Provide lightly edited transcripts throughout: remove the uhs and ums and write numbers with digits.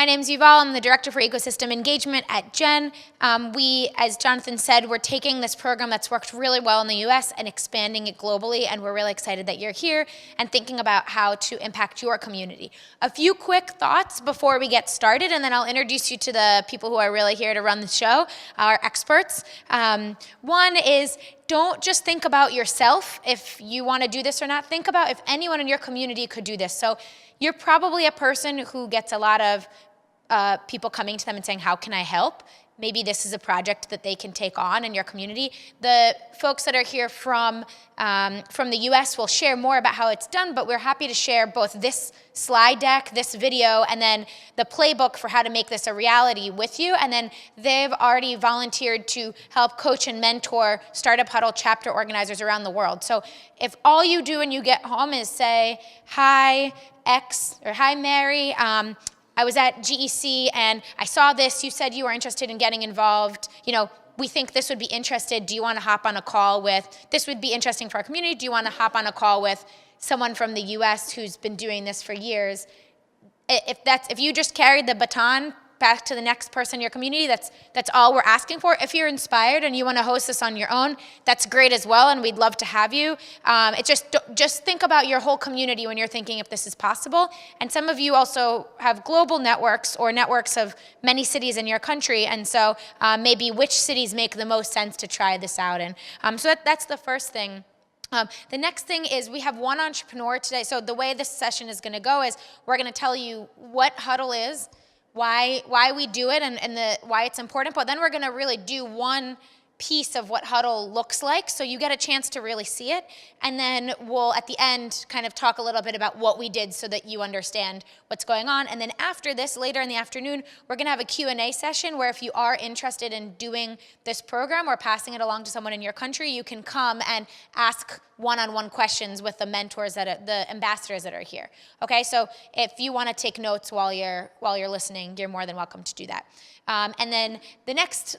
My name's Yuval. I'm the Director for Ecosystem Engagement at Gen. We, as Jonathan said, we're taking this program that's worked really well in the US and expanding it globally, and we're really excited that you're here and thinking about how to impact your community. A few quick thoughts before we get started, and then I'll introduce you to the people who are really here to run the show, our experts. One is, don't just think about yourself if you want to do this or not. Think about if anyone in your community could do this. So you're probably a person who gets a lot of people coming to them and saying, how can I help? Maybe this is a project that they can take on in your community. The folks that are here from the US will share more about how it's done, but we're happy to share both this slide deck, this video, and then the playbook for how to make this a reality with you. And then they've already volunteered to help coach and mentor Startup Huddle chapter organizers around the world. So if all you do when you get home is say, hi, X, or hi, Mary, I was at GEC and I saw this, you said you were interested in getting involved, we think this would be interested, do you want to hop on a call with, this would be interesting for our community, do you want to hop on a call with someone from the US who's been doing this for years? If you just carried the baton back to the next person in your community, that's all we're asking for. If you're inspired and you want to host this on your own, that's great as well, and we'd love to have you. Just think about your whole community when you're thinking if this is possible. And some of you also have global networks or networks of many cities in your country, and so maybe which cities make the most sense to try this out in. So that's the first thing. The next thing is we have one entrepreneur today. So the way this session is going to go is we're going to tell you what Huddle is, why we do it, and why it's important, but then we're going to really do one piece of what Huddle looks like, so you get a chance to really see it, and then we'll, at the end, kind of talk a little bit about what we did so that you understand what's going on. And then after this, later in the afternoon, we're going to have a Q&A session where if you are interested in doing this program or passing it along to someone in your country, you can come and ask one-on-one questions with the mentors, the ambassadors that are here. Okay, so if you want to take notes while you're listening, you're more than welcome to do that. And then the next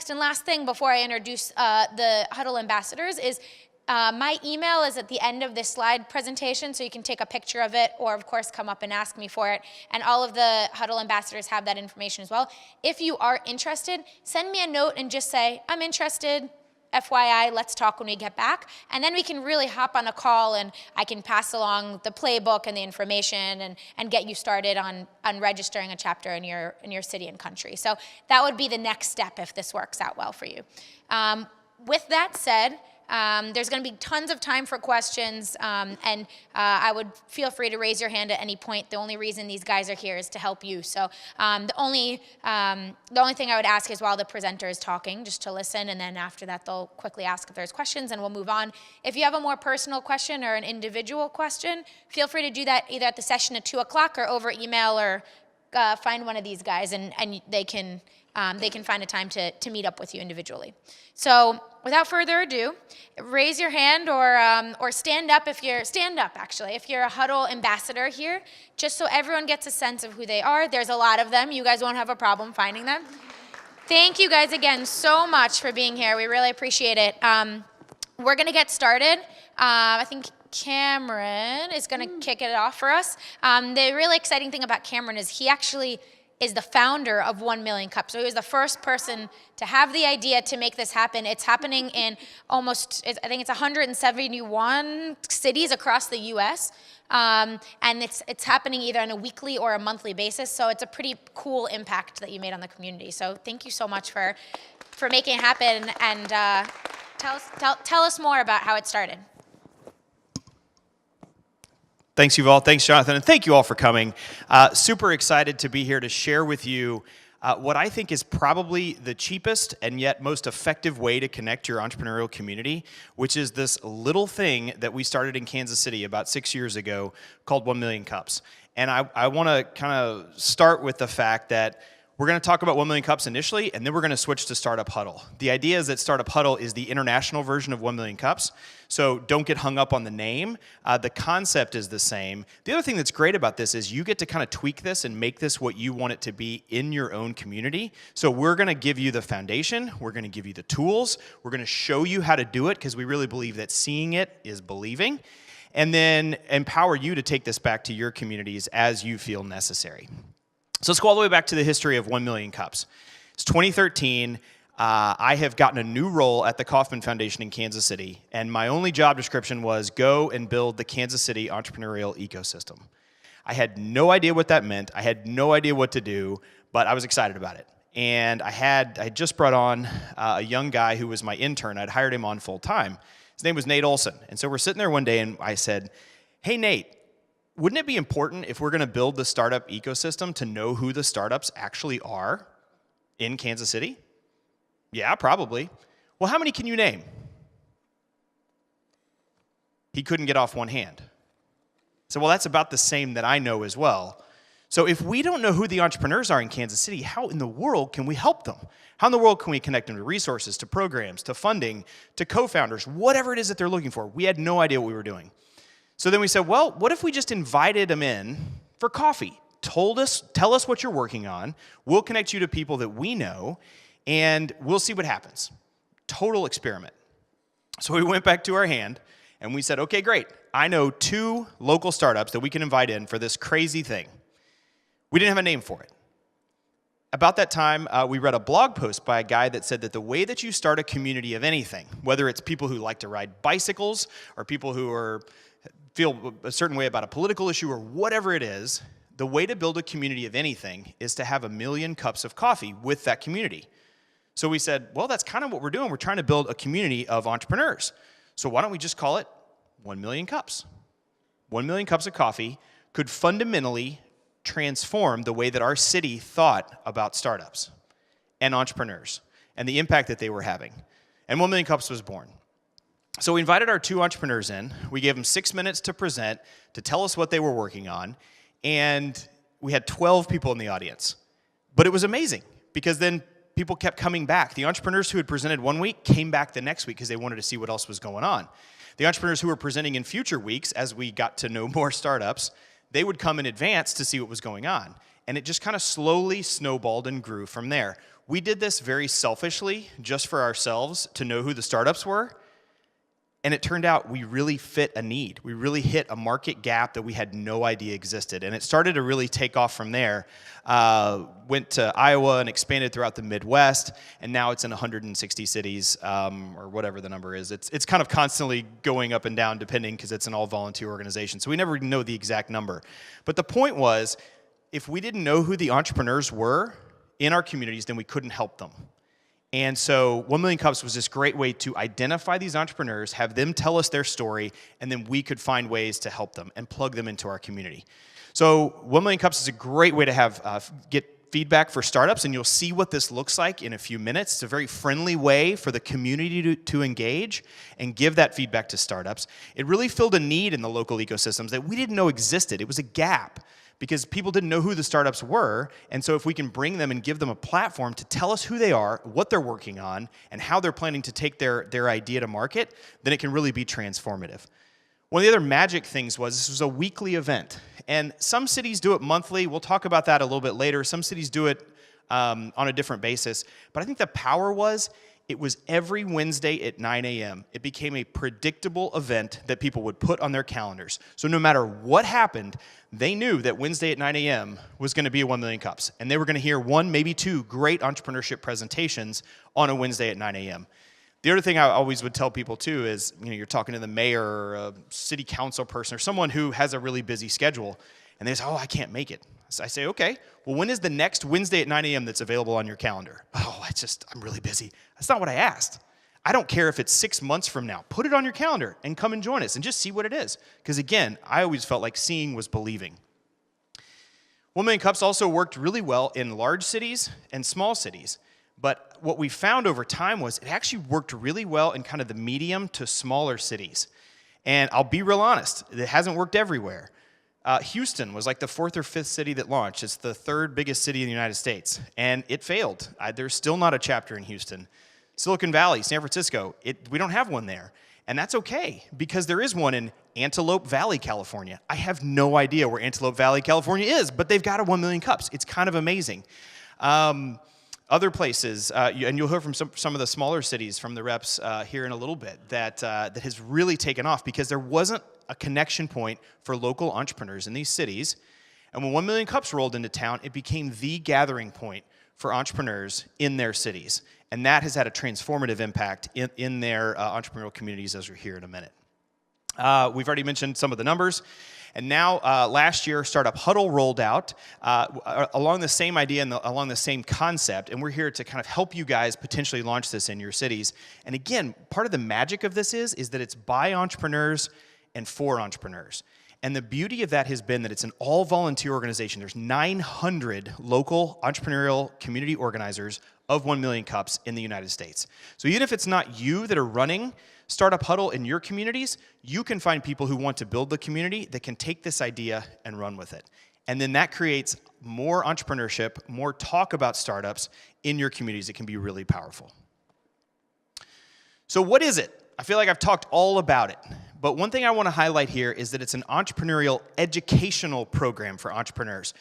and last thing before I introduce the Huddle ambassadors is my email is at the end of this slide presentation, so you can take a picture of it or, of course, come up and ask me for it. And all of the Huddle ambassadors have that information as well. If you are interested, send me a note and just say, I'm interested. FYI, let's talk when we get back. And then we can really hop on a call and I can pass along the playbook and the information and get you started on registering a chapter in your city and country. So that would be the next step if this works out well for you. With that said, there's going to be tons of time for questions, and I would feel free to raise your hand at any point. The only reason these guys are here is to help you. So the only thing I would ask is while the presenter is talking, just to listen, and then after that they'll quickly ask if there's questions, and we'll move on. If you have a more personal question or an individual question, feel free to do that either at the session at 2 o'clock or over email, or find one of these guys, and they can find a time to meet up with you individually. So without further ado, raise your hand or stand up if you're a Huddle ambassador here, just so everyone gets a sense of who they are. There's a lot of them. You guys won't have a problem finding them. Thank you guys again so much for being here. We really appreciate it. We're going to get started. I think Cameron is going to kick it off for us. The really exciting thing about Cameron is he actually is the founder of 1 Million Cups. So he was the first person to have the idea to make this happen. It's happening in I think it's 171 cities across the US. And it's happening either on a weekly or a monthly basis. So it's a pretty cool impact that you made on the community. So thank you so much for making it happen, and tell us more about how it started. Thanks, Yuval. Thanks, Jonathan. And thank you all for coming. Super excited to be here to share with you what I think is probably the cheapest and yet most effective way to connect your entrepreneurial community, which is this little thing that we started in Kansas City about 6 years ago called 1 Million Cups. And I want to kind of start with the fact that we're going to talk about 1 Million Cups initially, and then we're going to switch to Startup Huddle. The idea is that Startup Huddle is the international version of 1 Million Cups, so don't get hung up on the name. The concept is the same. The other thing that's great about this is you get to kind of tweak this and make this what you want it to be in your own community. So we're going to give you the foundation. We're going to give you the tools. We're going to show you how to do it, because we really believe that seeing it is believing, and then empower you to take this back to your communities as you feel necessary. So let's go all the way back to the history of 1 Million Cups. It's 2013. I have gotten a new role at the Kauffman Foundation in Kansas City, and my only job description was go and build the Kansas City entrepreneurial ecosystem. I had no idea what that meant. I had no idea what to do, but I was excited about it. And I had just brought on a young guy who was my intern. I'd hired him on full time. His name was Nate Olson. And so we're sitting there one day, and I said, hey, Nate, wouldn't it be important if we're going to build the startup ecosystem to know who the startups actually are in Kansas City? Yeah, probably. Well, how many can you name? He couldn't get off one hand. So, well, that's about the same that I know as well. So if we don't know who the entrepreneurs are in Kansas City, how in the world can we help them? How in the world can we connect them to resources, to programs, to funding, to co-founders, whatever it is that they're looking for? We had no idea what we were doing. So then we said, well, what if we just invited them in for coffee? Tell us what you're working on. We'll connect you to people that we know, and we'll see what happens. Total experiment. So we went back to our hand, and we said, okay, great. I know 2 local startups that we can invite in for this crazy thing. We didn't have a name for it. About that time, we read a blog post by a guy that said that the way that you start a community of anything, whether it's people who like to ride bicycles or people who feel a certain way about a political issue or whatever it is, the way to build a community of anything is to have 1 million cups of coffee with that community. So we said, well, that's kind of what we're doing. We're trying to build a community of entrepreneurs. So why don't we just call it 1 million cups? 1 million cups of coffee could fundamentally transform the way that our city thought about startups and entrepreneurs and the impact that they were having. And 1 Million Cups was born. So we invited our 2 entrepreneurs in. We gave them 6 minutes to present, to tell us what they were working on. And we had 12 people in the audience. But it was amazing because then people kept coming back. The entrepreneurs who had presented one week came back the next week because they wanted to see what else was going on. The entrepreneurs who were presenting in future weeks, as we got to know more startups, they would come in advance to see what was going on. And it just kind of slowly snowballed and grew from there. We did this very selfishly, just for ourselves, to know who the startups were. And it turned out we really fit a need. We really hit a market gap that we had no idea existed. And it started to really take off from there. Went to Iowa and expanded throughout the Midwest. And now it's in 160 cities, or whatever the number is. It's kind of constantly going up and down, depending, because it's an all-volunteer organization. So we never know the exact number. But the point was, if we didn't know who the entrepreneurs were in our communities, then we couldn't help them. And so 1 Million Cups was this great way to identify these entrepreneurs, have them tell us their story, and then we could find ways to help them and plug them into our community. So 1 Million Cups is a great way to have get feedback for startups, and you'll see what this looks like in a few minutes. It's a very friendly way for the community to engage and give that feedback to startups. It really filled a need in the local ecosystems that we didn't know existed. It was a gap, because people didn't know who the startups were. And so if we can bring them and give them a platform to tell us who they are, what they're working on, and how they're planning to take their idea to market, then it can really be transformative. One of the other magic things was this was a weekly event. And some cities do it monthly. We'll talk about that a little bit later. Some cities do it on a different basis. But I think the power was it was every Wednesday at 9 a.m. It became a predictable event that people would put on their calendars. So no matter what happened, they knew that Wednesday at 9 a.m. was going to be a 1 Million Cups. And they were going to hear 1, maybe 2 great entrepreneurship presentations on a Wednesday at 9 a.m. The other thing I always would tell people too is, you're talking to the mayor or a city council person or someone who has a really busy schedule, and they say, oh, I can't make it. So I say, okay, well, when is the next Wednesday at 9 a.m. that's available on your calendar? Oh, I'm really busy. That's not what I asked. I don't care if it's 6 months from now. Put it on your calendar and come and join us and just see what it is. Because again, I always felt like seeing was believing. 1 Million Cups also worked really well in large cities and small cities. But what we found over time was it actually worked really well in kind of the medium to smaller cities. And I'll be real honest, it hasn't worked everywhere. Houston was like the 4th or 5th city that launched. It's the 3rd biggest city in the United States, and it failed. There's still not a chapter in Houston. Silicon Valley, San Francisco, we don't have one there. And that's okay, because there is one in Antelope Valley, California. I have no idea where Antelope Valley, California is, but they've got a 1 Million Cups. It's kind of amazing. Other places, and you'll hear from some of the smaller cities from the reps here in a little bit, that has really taken off because there wasn't a connection point for local entrepreneurs in these cities. And when 1 million cups rolled into town, it became the gathering point for entrepreneurs in their cities. And that has had a transformative impact in their entrepreneurial communities, as we'll hear in a minute. We've already mentioned some of the numbers. And now, last year, Startup Huddle rolled out along the same idea and along the same concept. And we're here to kind of help you guys potentially launch this in your cities. And again, part of the magic of this is that it's by entrepreneurs and for entrepreneurs. And the beauty of that has been that it's an all-volunteer organization. There's 900 local entrepreneurial community organizers of 1 million cups in the United States. So even if it's not you that are running Startup Huddle in your communities, you can find people who want to build the community that can take this idea and run with it. And then that creates more entrepreneurship, more talk about startups in your communities. It can be really powerful. So what is it? I feel like I've talked all about it. But one thing I want to highlight here is that it's an entrepreneurial educational program for entrepreneurs.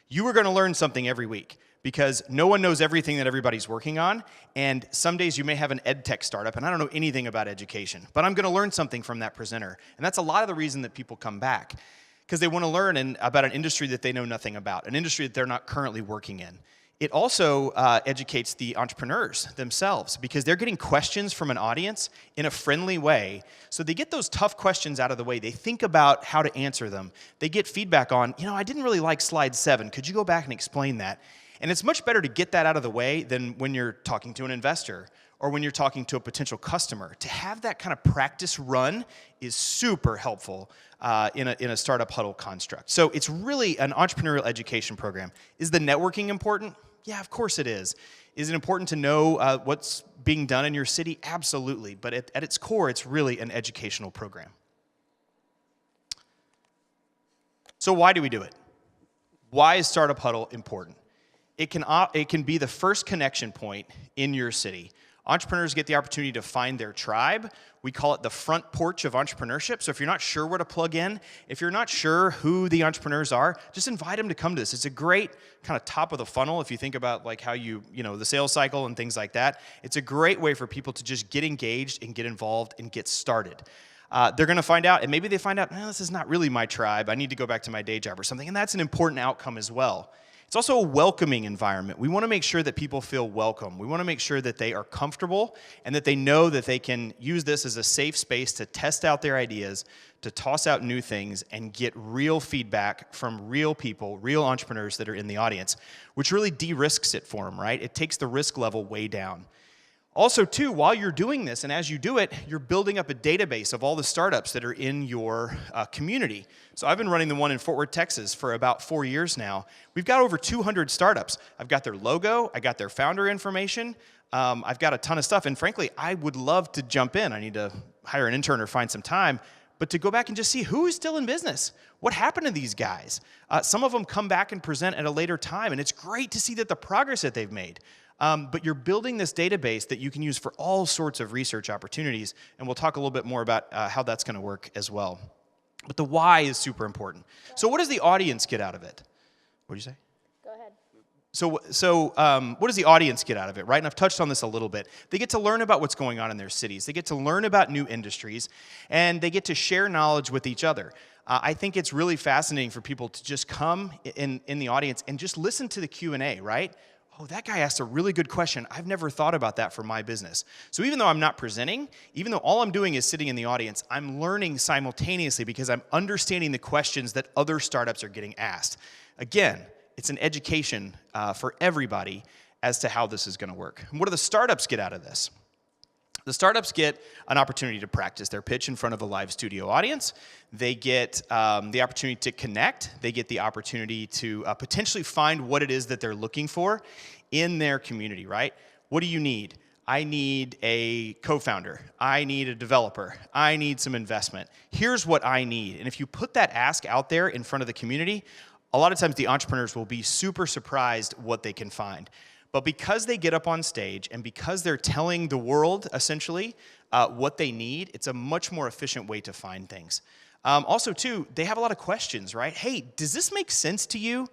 You are going to learn something every week, because no one knows everything that everybody's working on, and some days you may have an ed tech startup, and I don't know anything about education, but I'm going to learn something from that presenter. And that's a lot of the reason that people come back, because they want to learn about an industry that they know nothing about, an industry that they're not currently working in. It also educates the entrepreneurs themselves, because they're getting questions from an audience in a friendly way. So they get those tough questions out of the way. They think about how to answer them. They get feedback on, I didn't really like slide 7. Could you go back and explain that? And it's much better to get that out of the way than when you're talking to an investor or when you're talking to a potential customer. To have that kind of practice run is super helpful in a Startup Huddle construct. So it's really an entrepreneurial education program. Is the networking important? Yeah, of course it is. Is it important to know what's being done in your city? Absolutely. But at its core, it's really an educational program. So why do we do it? Why is Startup Huddle important? It can be the first connection point in your city. Entrepreneurs get the opportunity to find their tribe. We call it the front porch of entrepreneurship. So if you're not sure where to plug in, if you're not sure who the entrepreneurs are, just invite them to come to this. It's a great kind of top of the funnel if you think about like how the sales cycle and things like that. It's a great way for people to just get engaged and get involved and get started. They're going to find out, and maybe they find out, this is not really my tribe. I need to go back to my day job or something, and that's an important outcome as well. It's also a welcoming environment. We want to make sure that people feel welcome. We want to make sure that they are comfortable and that they know that they can use this as a safe space to test out their ideas, to toss out new things, and get real feedback from real people, real entrepreneurs that are in the audience, which really de-risks it for them, right? It takes the risk level way down. Also, too, while you're doing this, and as you do it, you're building up a database of all the startups that are in your community. So I've been running the one in Fort Worth, Texas for about 4 years now. We've got over 200 startups. I've got their logo. I got their founder information. I've got a ton of stuff. And frankly, I would love to jump in. I need to hire an intern or find some time. But to go back and just see who is still in business. What happened to these guys? Some of them come back and present at a later time. And it's great to see that the progress that they've made. But you're building this database that you can use for all sorts of research opportunities, and we'll talk a little bit more about how that's going to work as well. But the why is super important. So what does the audience get out of it? What did you say? Go ahead. So what does the audience get out of it, right? And I've touched on this a little bit. They get to learn about what's going on in their cities. They get to learn about new industries, and they get to share knowledge with each other. I think it's really fascinating for people to just come in the audience and just listen to the Q&A, right? Oh, that guy asked a really good question. I've never thought about that for my business. So even though I'm not presenting, even though all I'm doing is sitting in the audience, I'm learning simultaneously because I'm understanding the questions that other startups are getting asked. Again, it's an education for everybody as to how this is going to work. And what do the startups get out of this? The startups get an opportunity to practice their pitch in front of a live studio audience. They get the opportunity to connect. They get the opportunity to potentially find what it is that they're looking for in their community, right? What do you need? I need a co-founder. I need a developer. I need some investment. Here's what I need. And if you put that ask out there in front of the community, a lot of times the entrepreneurs will be super surprised what they can find. But because they get up on stage and because they're telling the world, essentially, what they need, it's a much more efficient way to find things. Also, too, they have a lot of questions, right? Hey, does this make sense to you?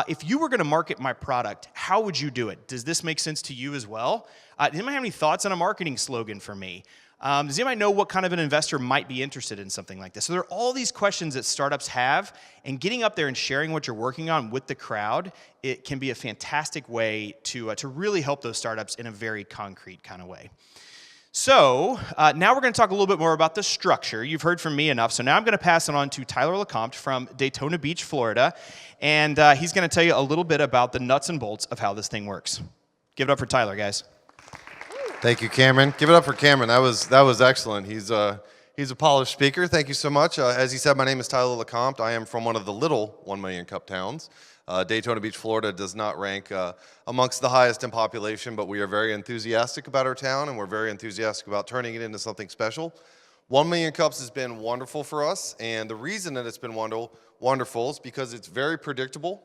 If you were going to market my product, how would you do it? Does this make sense to you as well? Does anyone have any thoughts on a marketing slogan for me? Does anybody know what kind of an investor might be interested in something like this? So there are all these questions that startups have, and getting up there and sharing what you're working on with the crowd, it can be a fantastic way to really help those startups in a very concrete kind of way. So now we're going to talk a little bit more about the structure. You've heard from me enough, so now I'm going to pass it on to Tyler LeCompte from Daytona Beach, Florida, and he's going to tell you a little bit about the nuts and bolts of how this thing works. Give it up for Tyler, guys. Thank you, Cameron. Give it up for Cameron. That was excellent. He's a polished speaker. Thank you so much. As he said, my name is Tyler LeCompte. I am from one of the little 1 million cup towns. Daytona Beach, Florida does not rank amongst the highest in population, but we are very enthusiastic about our town, and we're very enthusiastic about turning it into something special. 1 million cups has been wonderful for us, and the reason that it's been wonderful is because it's very predictable.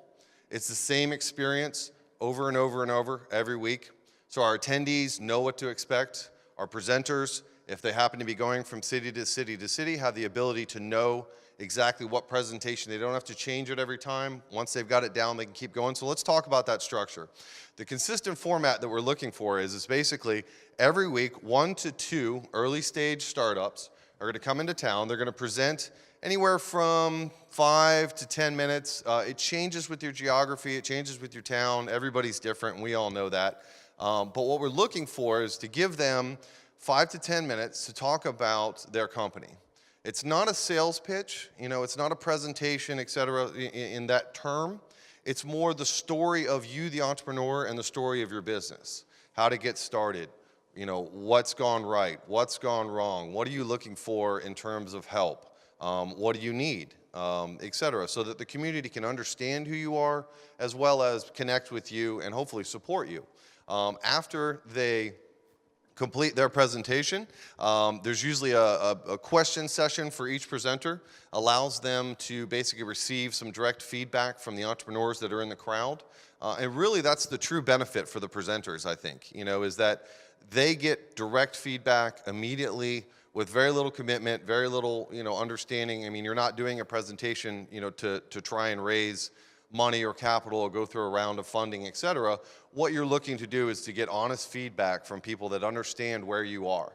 It's the same experience over and over and over every week. So our attendees know what to expect. Our presenters, if they happen to be going from city to city to city, have the ability to know exactly what presentation. They don't have to change it every time. Once they've got it down, they can keep going. So let's talk about that structure. The consistent format that we're looking for is basically every week, 1 to 2 early stage startups are going to come into town. They're going to present anywhere from 5 to 10 minutes. It changes with your geography. It changes with your town. Everybody's different, and we all know that. But what we're looking for is to give them 5 to 10 minutes to talk about their company. It's not a sales pitch, it's not a presentation, et cetera, in that term. It's more the story of you, the entrepreneur, and the story of your business. How to get started, what's gone right, what's gone wrong, what are you looking for in terms of help, what do you need, et cetera, so that the community can understand who you are, as well as connect with you and hopefully support you. After they complete their presentation, there's usually a question session for each presenter, allows them to basically receive some direct feedback from the entrepreneurs that are in the crowd. And really that's the true benefit for the presenters, I think, is that they get direct feedback immediately with very little commitment, very little, understanding. I mean, you're not doing a presentation, to try and raise money or capital or go through a round of funding, et cetera. What you're looking to do is to get honest feedback from people that understand where you are.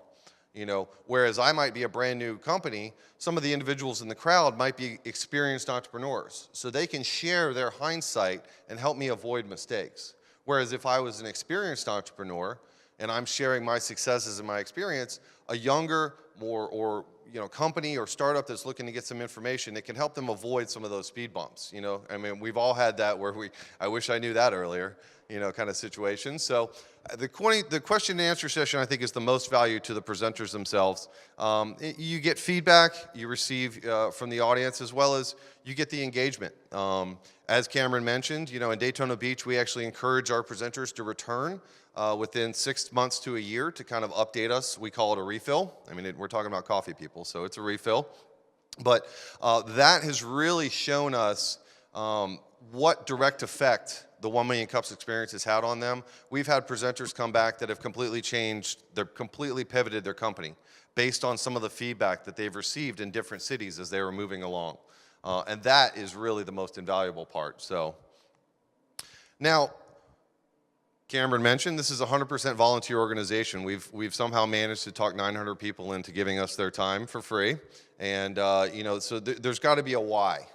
Whereas I might be a brand new company, some of the individuals in the crowd might be experienced entrepreneurs. So they can share their hindsight and help me avoid mistakes. Whereas if I was an experienced entrepreneur and I'm sharing my successes and my experience, a younger, more company or startup that's looking to get some information, it can help them avoid some of those speed bumps. I mean, we've all had that where I wish I knew that earlier, kind of situation. So the question and answer session, I think, is the most value to the presenters themselves. You get feedback, you receive from the audience, as well as you get the engagement. As Cameron mentioned, in Daytona Beach, we actually encourage our presenters to return within 6 months to a year to kind of update us. We call it a refill. I mean, we're talking about coffee, people, so it's a refill. But that has really shown us what direct effect the 1 million cups experience has had on them. We've had presenters come back that have completely changed, they're completely pivoted their company based on some of the feedback that they've received in different cities as they were moving along. And that is really the most invaluable part. So now, Cameron mentioned this is a 100% volunteer organization. We've somehow managed to talk 900 people into giving us their time for free, and so there's got to be a why.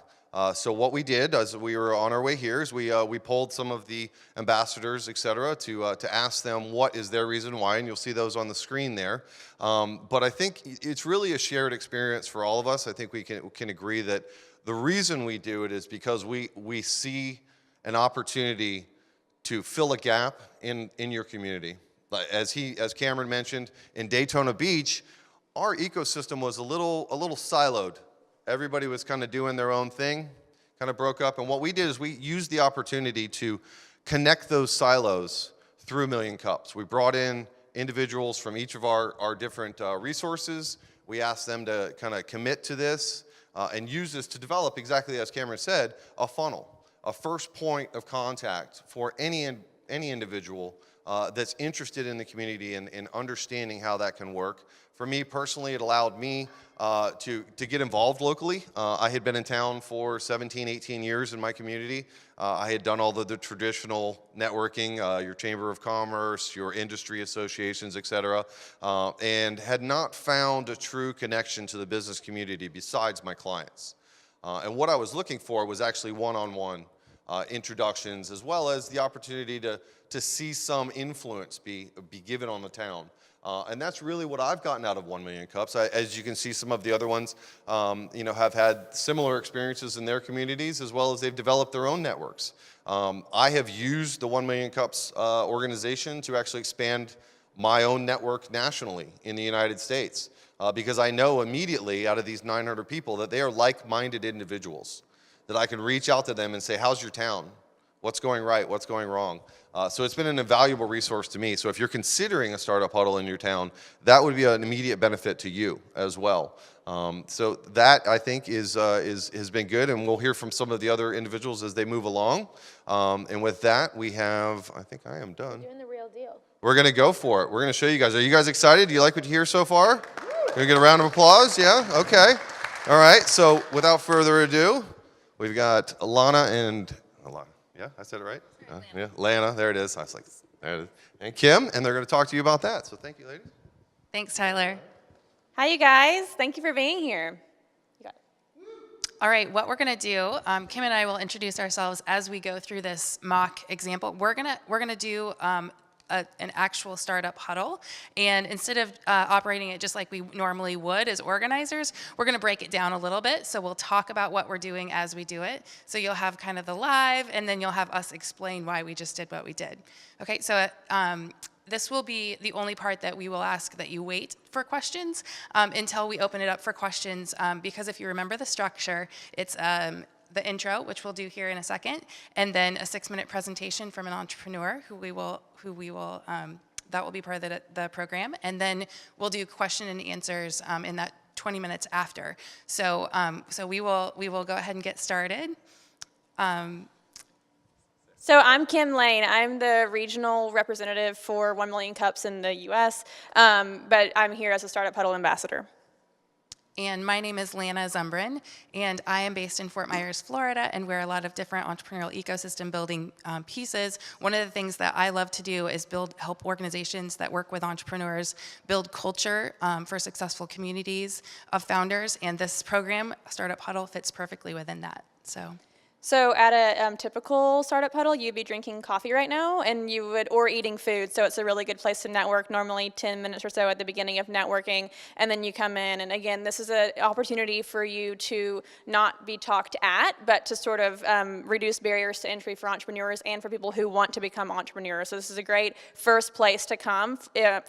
So what we did as we were on our way here is we polled some of the ambassadors, et cetera, to ask them what is their reason why, and you'll see those on the screen there. But I think it's really a shared experience for all of us. I think we can agree that the reason we do it is because we see an opportunity to fill a gap in your community. As Cameron mentioned, in Daytona Beach, our ecosystem was a little siloed. Everybody was kind of doing their own thing, kind of broke up. And what we did is we used the opportunity to connect those silos through 1 Million Cups. We brought in individuals from each of our different resources. We asked them to kind of commit to this and use this to develop, exactly as Cameron said, a funnel. A first point of contact for any individual that's interested in the community and understanding how that can work, For me personally, it allowed me to get involved locally. I had been in town for 17, 18 years in my community. I had done all the traditional networking, your Chamber of Commerce, your industry associations, et cetera, and had not found a true connection to the business community besides my clients. And what I was looking for was actually one-on-one introductions, as well as the opportunity to see some influence be given on the town. And that's really what I've gotten out of 1 Million Cups. As you can see, some of the other ones, have had similar experiences in their communities, as well as they've developed their own networks. I have used the 1 Million Cups organization to actually expand my own network nationally in the United States, because I know immediately out of these 900 people that they are like-minded individuals, that I can reach out to them and say, how's your town? What's going right? What's going wrong? So it's been an invaluable resource to me. So if you're considering a startup huddle in your town, that would be an immediate benefit to you as well. So that, I think, has been good, and we'll hear from some of the other individuals as they move along. And with that, we have, I think I am done. Doing the real deal. We're going to go for it. We're going to show you guys. Are you guys excited? Do you like what you hear so far? Can we get a round of applause? Yeah? Okay. All right. So without further ado, we've got Alana and Alana. Yeah, I said it right? Yeah, Lana, there it is. I was like, there it is. And Kim, and they're going to talk to you about that. So thank you, ladies. Thanks, Tyler. Hi, you guys. Thank you for being here. You got it. All right, what we're going to do, Kim and I will introduce ourselves as we go through this mock example. We're gonna do an actual startup huddle, and instead of operating it just like we normally would as organizers, we're going to break it down a little bit. So we'll talk about what we're doing as we do it. So you'll have kind of the live, and then you'll have us explain why we just did what we did. Okay, so this will be the only part that we will ask that you wait for questions until we open it up for questions, because if you remember the structure, it's the intro, which we'll do here in a second, and then a 6-minute presentation from an entrepreneur who we will that will be part of the program, and then we'll do question and answers in that 20 minutes after. So we will go ahead and get started. So I'm Kim Lane. I'm the regional representative for 1 Million Cups in the U.S., but I'm here as a Startup Huddle ambassador. And my name is Lana Zumbrin, and I am based in Fort Myers, Florida, and we're a lot of different entrepreneurial ecosystem building pieces. One of the things that I love to do is help organizations that work with entrepreneurs build culture for successful communities of founders, and this program, Startup Huddle, fits perfectly within that. So at a typical startup huddle, you'd be drinking coffee right now, and or eating food. So it's a really good place to network. Normally 10 minutes or so at the beginning of networking, and then you come in. And again, this is an opportunity for you to not be talked at, but to sort of reduce barriers to entry for entrepreneurs and for people who want to become entrepreneurs. So this is a great first place to come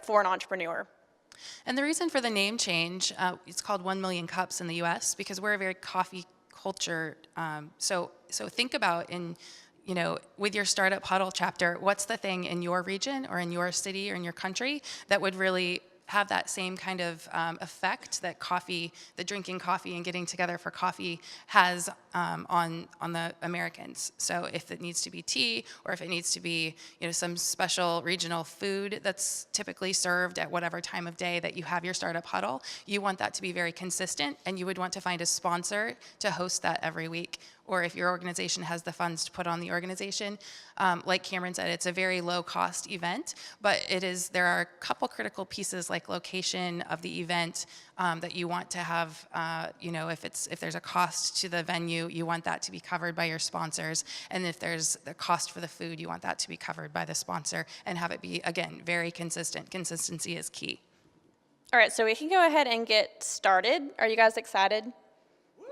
for an entrepreneur. And the reason for the name change, it's called 1 Million Cups in the U.S. because we're a very coffee culture. So think about with your Startup Huddle chapter, what's the thing in your region or in your city or in your country that would really have that same kind of effect that drinking coffee and getting together for coffee has on the Americans. So if it needs to be tea, or if it needs to be some special regional food that's typically served at whatever time of day that you have your Startup Huddle, you want that to be very consistent, and you would want to find a sponsor to host that every week. Or if your organization has the funds to put on the organization, like Cameron said, it's a very low-cost event, but there are a couple critical pieces like location of the event that you want to have. If there's a cost to the venue, you want that to be covered by your sponsors, and if there's the cost for the food, you want that to be covered by the sponsor, and have it be, again, very consistent. Consistency is key. All right, so we can go ahead and get started. Are you guys excited?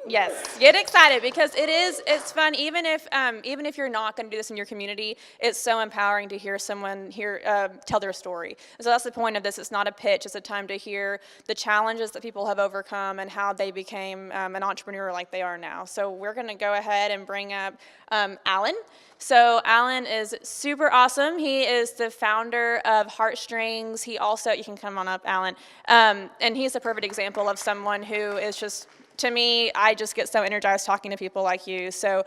Yes, get excited, because it's fun. Even if you're not going to do this in your community, it's so empowering to hear someone tell their story. So that's the point of this. It's not a pitch. It's a time to hear the challenges that people have overcome and how they became an entrepreneur like they are now. So we're going to go ahead and bring up Alan. So Alan is super awesome. He is the founder of Heartstrings. You can come on up, Alan. And he's a perfect example of someone who is just, to me, I just get so energized talking to people like you. So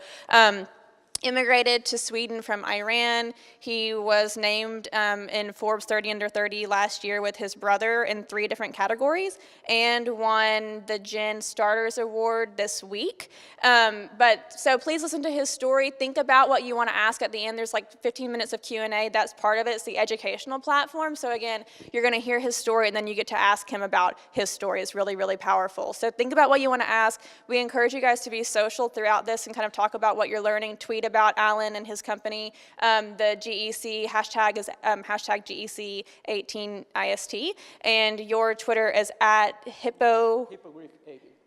immigrated to Sweden from Iran. He was named in Forbes 30 Under 30 last year with his brother in 3 different categories and won the Gen Starters Award this week. So please listen to his story. Think about what you want to ask at the end. There's like 15 minutes of Q&A. That's part of it. It's the educational platform. So again, you're going to hear his story and then you get to ask him about his story. It's really, really powerful. So think about what you want to ask. We encourage you guys to be social throughout this and kind of talk about what you're learning. Tweet about Alan and his company. The GEC hashtag is hashtag GEC18IST, and your Twitter is at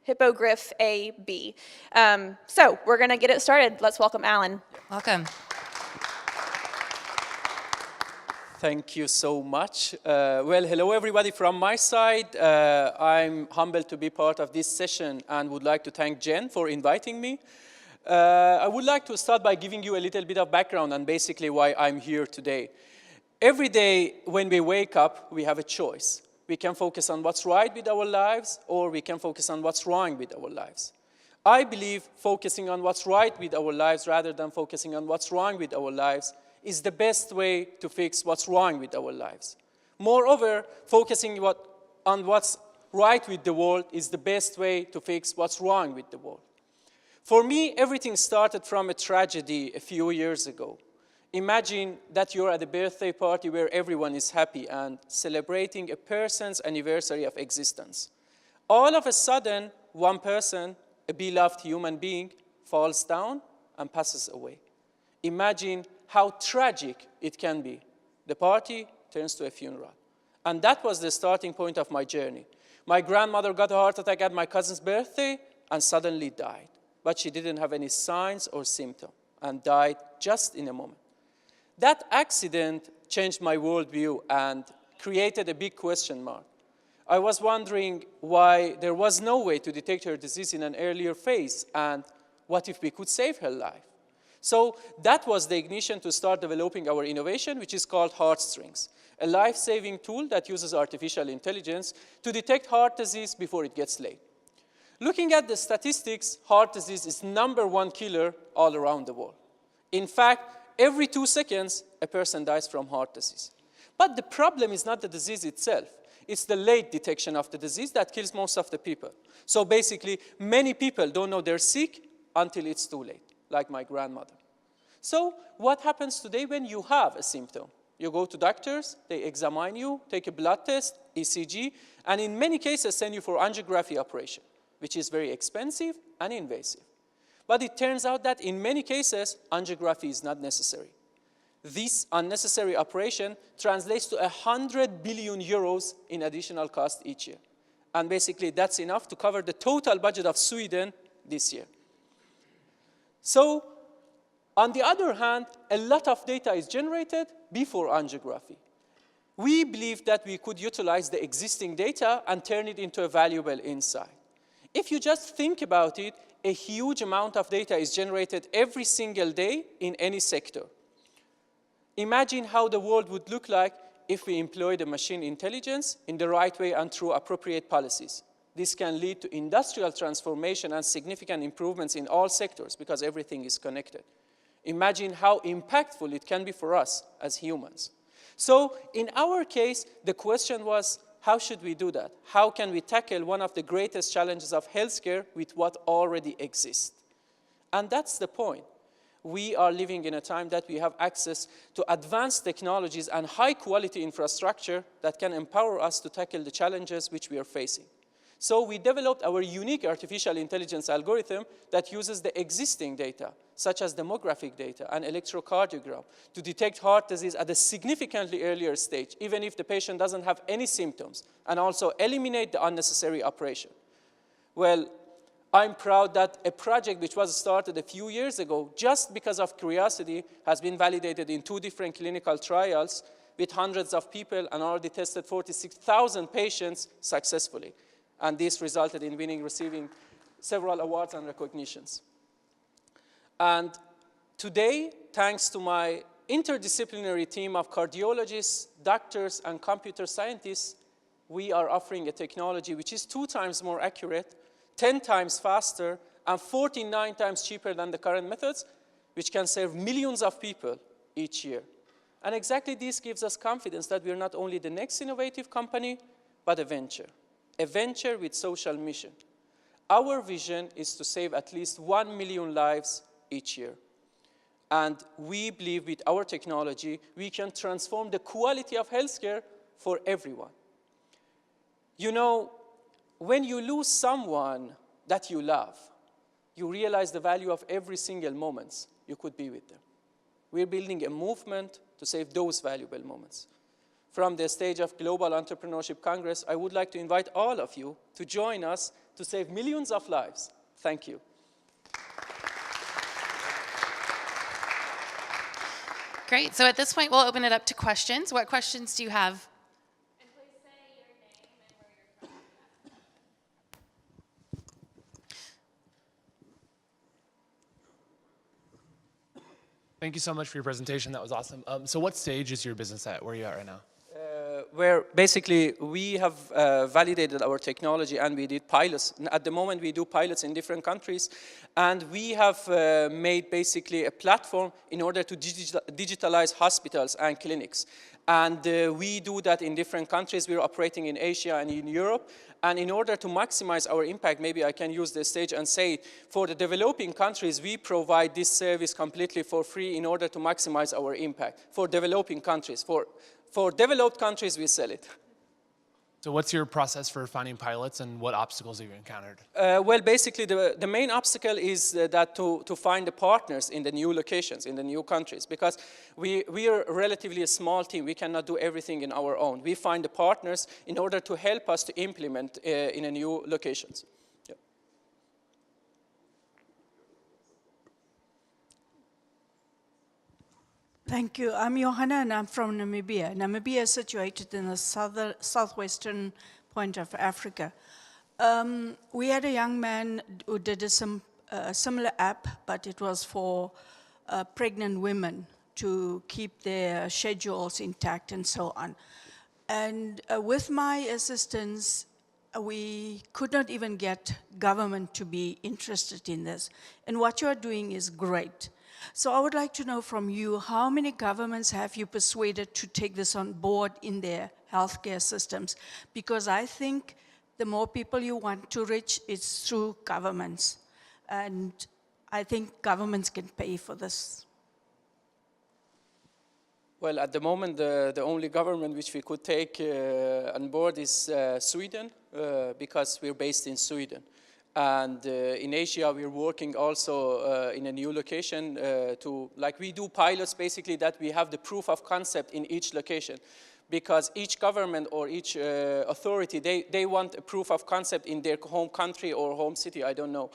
Hippogriff AB. So we're going to get it started. Let's welcome Alan. Welcome. Thank you so much. Well, hello everybody from my side. I'm humbled to be part of this session and would like to thank Jen for inviting me. I would like to start by giving you a little bit of background on basically why I'm here today. Every day when we wake up, we have a choice. We can focus on what's right with our lives, or we can focus on what's wrong with our lives. I believe focusing on what's right with our lives rather than focusing on what's wrong with our lives is the best way to fix what's wrong with our lives. Moreover, focusing on what's right with the world is the best way to fix what's wrong with the world. For me, everything started from a tragedy a few years ago. Imagine that you're at a birthday party where everyone is happy and celebrating a person's anniversary of existence. All of a sudden, one person, a beloved human being, falls down and passes away. Imagine how tragic it can be. The party turns to a funeral. And that was the starting point of my journey. My grandmother got a heart attack at my cousin's birthday and suddenly died. But she didn't have any signs or symptoms and died just in a moment. That accident changed my worldview and created a big question mark. I was wondering why there was no way to detect her disease in an earlier phase, and what if we could save her life? So that was the ignition to start developing our innovation, which is called Heartstrings, a life-saving tool that uses artificial intelligence to detect heart disease before it gets late. Looking at the statistics, heart disease is #1 killer all around the world. In fact, every 2 seconds, a person dies from heart disease. But the problem is not the disease itself. It's the late detection of the disease that kills most of the people. So basically, many people don't know they're sick until it's too late, like my grandmother. So what happens today when you have a symptom? You go to doctors, they examine you, take a blood test, ECG, and in many cases send you for angiography operation, which is very expensive and invasive. But it turns out that in many cases, angiography is not necessary. This unnecessary operation translates to 100 billion euros in additional cost each year. And basically, that's enough to cover the total budget of Sweden this year. So, on the other hand, a lot of data is generated before angiography. We believe that we could utilize the existing data and turn it into a valuable insight. If you just think about it, a huge amount of data is generated every single day in any sector. Imagine how the world would look like if we employed the machine intelligence in the right way and through appropriate policies. This can lead to industrial transformation and significant improvements in all sectors because everything is connected. Imagine how impactful it can be for us as humans. So in our case, the question was, how should we do that? How can we tackle one of the greatest challenges of healthcare with what already exists? And that's the point. We are living in a time that we have access to advanced technologies and high-quality infrastructure that can empower us to tackle the challenges which we are facing. So we developed our unique artificial intelligence algorithm that uses the existing data, such as demographic data and electrocardiogram, to detect heart disease at a significantly earlier stage, even if the patient doesn't have any symptoms, and also eliminate the unnecessary operation. Well, I'm proud that a project which was started a few years ago, just because of curiosity, has been validated in 2 different clinical trials with hundreds of people and already tested 46,000 patients successfully. And this resulted in receiving several awards and recognitions. And today, thanks to my interdisciplinary team of cardiologists, doctors, and computer scientists, we are offering a technology which is 2 times more accurate, 10 times faster, and 49 times cheaper than the current methods, which can serve millions of people each year. And exactly this gives us confidence that we're not only the next innovative company, but a venture with social mission. Our vision is to save at least 1 million lives each year. And we believe with our technology, we can transform the quality of healthcare for everyone. You know, when you lose someone that you love, you realize the value of every single moment you could be with them. We're building a movement to save those valuable moments. From the stage of Global Entrepreneurship Congress, I would like to invite all of you to join us to save millions of lives. Thank you. Great. So at this point, we'll open it up to questions. What questions do you have? And please say your name and where you're from. Thank you so much for your presentation. That was awesome. So what stage is your business at? Where are you at right now? Where basically we have validated our technology and we did pilots. At the moment we do pilots in different countries, and we have made basically a platform in order to digitalize hospitals and clinics. And we do that in different countries. We're operating in Asia and in Europe. And in order to maximize our impact, maybe I can use the stage and say, for the developing countries, we provide this service completely for free in order to maximize our impact. For developing countries, for developed countries, we sell it. So what's your process for finding pilots and what obstacles have you encountered? Well, basically, the main obstacle is that to find the partners in the new locations, in the new countries, because we are relatively a small team. We cannot do everything in our own. We find the partners in order to help us to implement in a new locations. Yeah. Thank you. I'm Johanna and I'm from Namibia. Namibia is situated in the southwestern point of Africa. We had a young man who did a similar app, but it was for pregnant women to keep their schedules intact and so on. And with my assistance, we could not even get government to be interested in this. And what you're doing is great. So I would like to know from you, how many governments have you persuaded to take this on board in their healthcare systems? Because I think the more people you want to reach, it's through governments. And I think governments can pay for this. Well, at the moment, the only government which we could take on board is Sweden, because we're based in Sweden. And in Asia, we're working also in a new location we do pilots basically that we have the proof of concept in each location. Because each government or each authority, they want a proof of concept in their home country or home city, I don't know.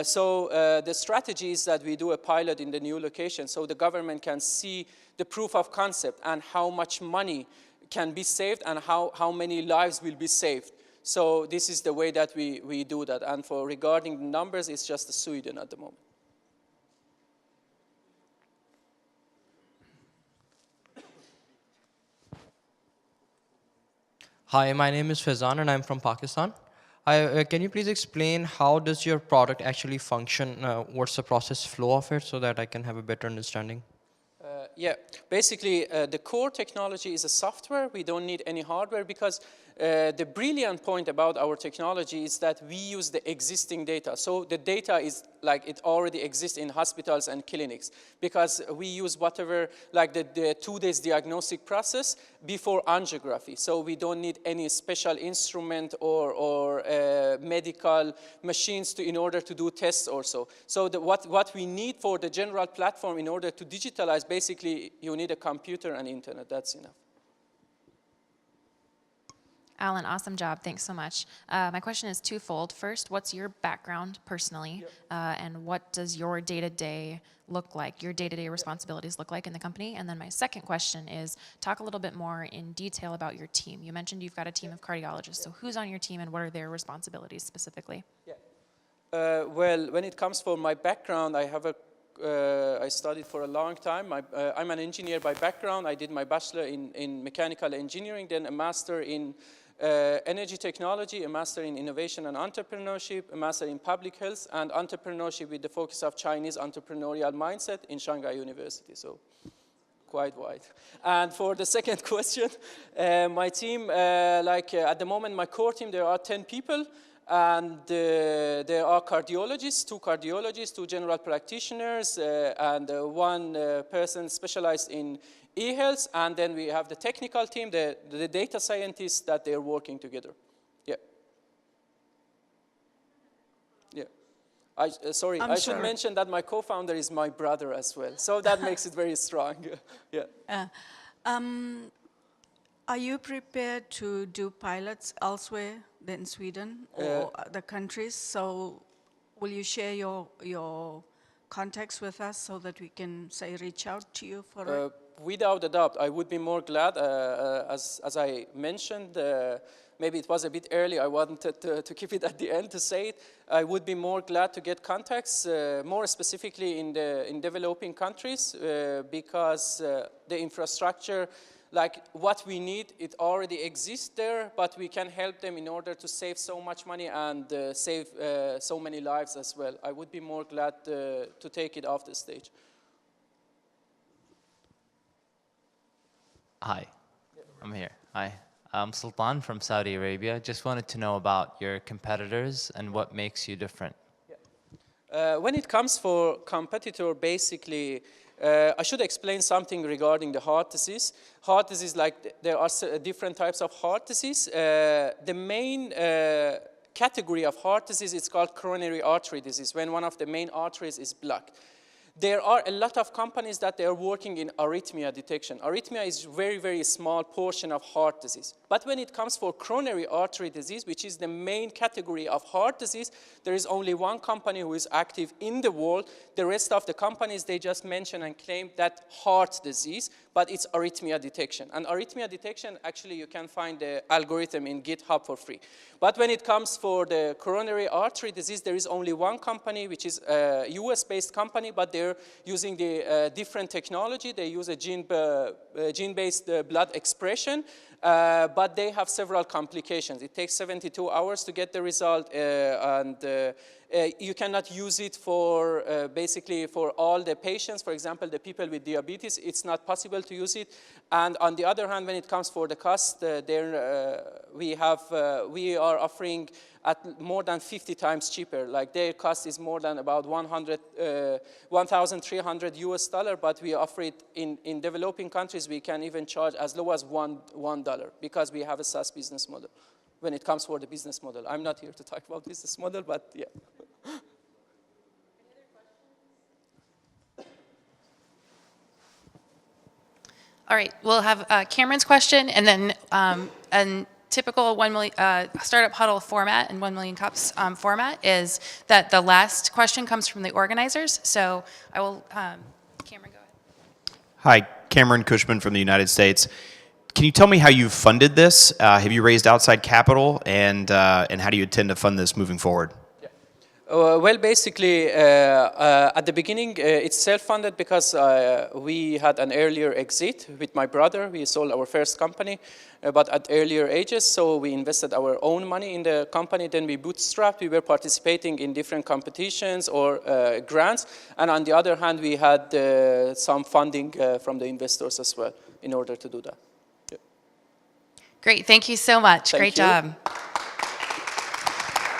So the strategy is that we do a pilot in the new location so the government can see the proof of concept and how much money can be saved and how many lives will be saved. So this is the way that we do that. And for regarding the numbers, it's just Sweden at the moment. Hi, my name is Faizan and I'm from Pakistan. Can you please explain how does your product actually function? What's the process flow of it so that I can have a better understanding? Yeah, basically the core technology is a software. We don't need any hardware because the brilliant point about our technology is that we use the existing data. So the data is like it already exists in hospitals and clinics because we use whatever, like the 2 days diagnostic process before angiography. So we don't need any special instrument or medical machines in order to do tests or so. So what we need for the general platform in order to digitalize, basically you need a computer and internet, that's enough. Alan, awesome job. Thanks so much. My question is twofold. First, what's your background personally, and what does your day-to-day look like, your day-to-day responsibilities look like in the company? And then my second question is, talk a little bit more in detail about your team. You mentioned you've got a team of cardiologists, so who's on your team and what are their responsibilities specifically? Well, when it comes for my background, I studied for a long time. I'm an engineer by background. I did my bachelor in mechanical engineering, then a master in energy technology, a master in innovation and entrepreneurship, a master in public health, and entrepreneurship with the focus of Chinese entrepreneurial mindset in Shanghai University. So quite wide. And for the second question, my team, at the moment, my core team, there are 10 people. And there are cardiologists, 2 cardiologists, 2 general practitioners, and 1 person specialized in e-health. And then we have the technical team, the data scientists that they're working together. Yeah. Yeah. I should mention that my co-founder is my brother as well. So that makes it very strong. Yeah. Are you prepared to do pilots elsewhere than Sweden or other countries? So will you share your contacts with us so that we can, say, reach out to you for it? Without a doubt, I would be more glad, as I mentioned, maybe it was a bit early, I wanted to keep it at the end to say it. I would be more glad to get contacts, more specifically in developing countries, because the infrastructure, like what we need, it already exists there, but we can help them in order to save so much money and save so many lives as well. I would be more glad to take it off the stage. Hi, I'm here. Hi, I'm Sultan from Saudi Arabia. Just wanted to know about your competitors and what makes you different. When it comes for competitor, basically, I should explain something regarding the heart disease. Heart disease, like there are different types of heart disease. The main category of heart disease is called coronary artery disease, when one of the main arteries is blocked. There are a lot of companies that they are working in arrhythmia detection. Arrhythmia is a very, very small portion of heart disease. But when it comes for coronary artery disease, which is the main category of heart disease, there is only one company who is active in the world. The rest of the companies, they just mention and claim that heart disease, but it's arrhythmia detection. And arrhythmia detection, actually, you can find the algorithm in GitHub for free. But when it comes for the coronary artery disease, there is only one company, which is a US-based company, but they're using the different technology. They use a gene-based blood expression, but they have several complications. It takes 72 hours to get the result, and you cannot use it for basically for all the patients. For example, the people with diabetes, it's not possible to use it. And on the other hand, when it comes for the cost, we are offering at more than 50 times cheaper. Like their cost is more than about $1,300 US, but we offer it in developing countries. We can even charge as low as $1 because we have a SaaS business model. When it comes for the business model, I'm not here to talk about business model, but yeah. All right, we'll have Cameron's question, and then a typical 1 million Startup Huddle format and 1 million cups format is that the last question comes from the organizers. So I will, Cameron, go ahead. Hi, Cameron Cushman from the United States. Can you tell me how you funded this? Have you raised outside capital, and how do you intend to fund this moving forward? Well, basically, at the beginning, it's self-funded because we had an earlier exit with my brother. We sold our first company, but at earlier ages, so we invested our own money in the company. Then we bootstrapped. We were participating in different competitions or grants. And on the other hand, we had some funding from the investors as well in order to do that. Yeah. Great, thank you so much. Thank Great you. job.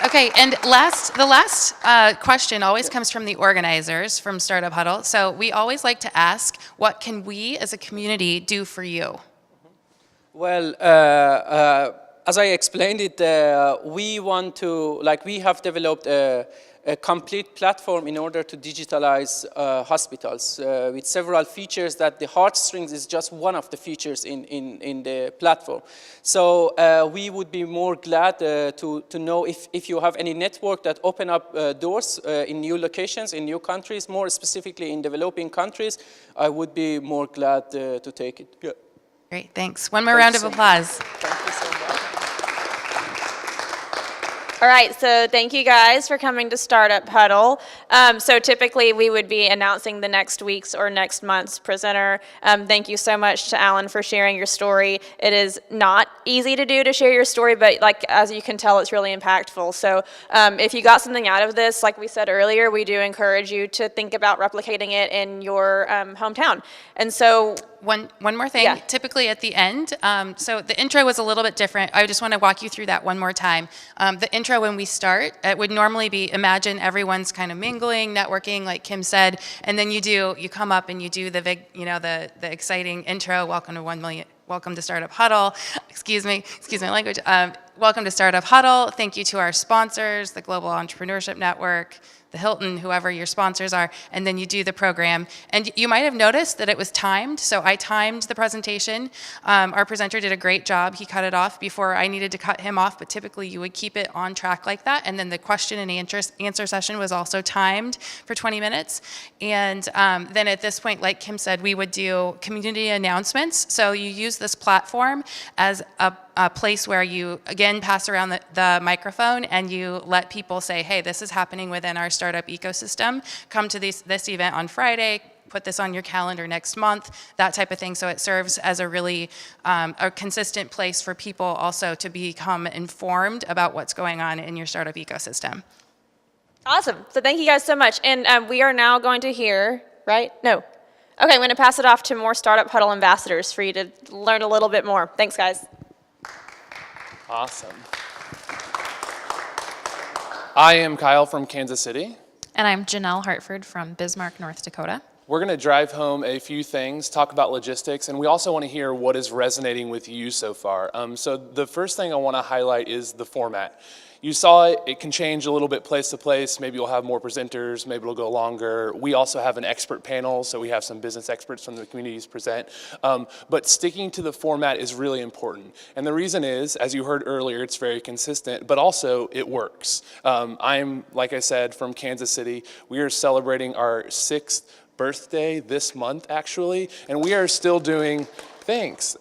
Okay, and the last question always comes from the organizers from Startup Huddle. So we always like to ask, what can we as a community do for you? Well, as I explained it, we want to, we have developed a complete platform in order to digitalize hospitals with several features that the heartstrings is just one of the features in the platform. So we would be more glad to know if you have any network that open up doors in new locations, in new countries, more specifically in developing countries. I would be more glad to take it. Yeah. Great, thanks. One more round of applause. Thank you so much. All right, so thank you guys for coming to Startup Huddle. So typically we would be announcing the next week's or next month's presenter. Thank you so much to Alan for sharing your story. It is not easy to share your story, but like as you can tell, it's really impactful. So if you got something out of this, like we said earlier, we do encourage you to think about replicating it in your hometown. And so One more thing, Yeah. typically at the end, so the intro was a little bit different. I just want to walk you through that one more time. The intro when we start, it would normally be, imagine everyone's kind of mingling, networking, like Kim said, and then you come up and you do the big, the exciting intro, welcome to Startup Huddle, excuse my language, welcome to Startup Huddle, thank you to our sponsors, the Global Entrepreneurship Network, the Hilton, whoever your sponsors are, and then you do the program. And you might have noticed that it was timed, so I timed the presentation. Our presenter did a great job. He cut it off before I needed to cut him off, but typically you would keep it on track like that. And then the question and answer session was also timed for 20 minutes. And then at this point, like Kim said, we would do community announcements. So you use this platform as a place where you, again, pass around the microphone and you let people say, hey, this is happening within our startup ecosystem. Come to this event on Friday, put this on your calendar next month, that type of thing. So it serves as a really a consistent place for people also to become informed about what's going on in your startup ecosystem. Awesome. So thank you guys so much. And we are now going to hear, right? No. Okay, I'm going to pass it off to more Startup Huddle ambassadors for you to learn a little bit more. Thanks, guys. Awesome. I am Kyle from Kansas City. And I'm Janelle Hartford from Bismarck, North Dakota. We're going to drive home a few things, talk about logistics, and we also want to hear what is resonating with you so far. So the first thing I want to highlight is the format. You saw it, it can change a little bit place to place. Maybe you'll have more presenters, maybe it'll go longer. We also have an expert panel, so we have some business experts from the communities present. But sticking to the format is really important. And the reason is, as you heard earlier, it's very consistent, but also it works. I'm, like I said, from Kansas City. We are celebrating our 6th birthday this month, actually, and we are still doing Thanks.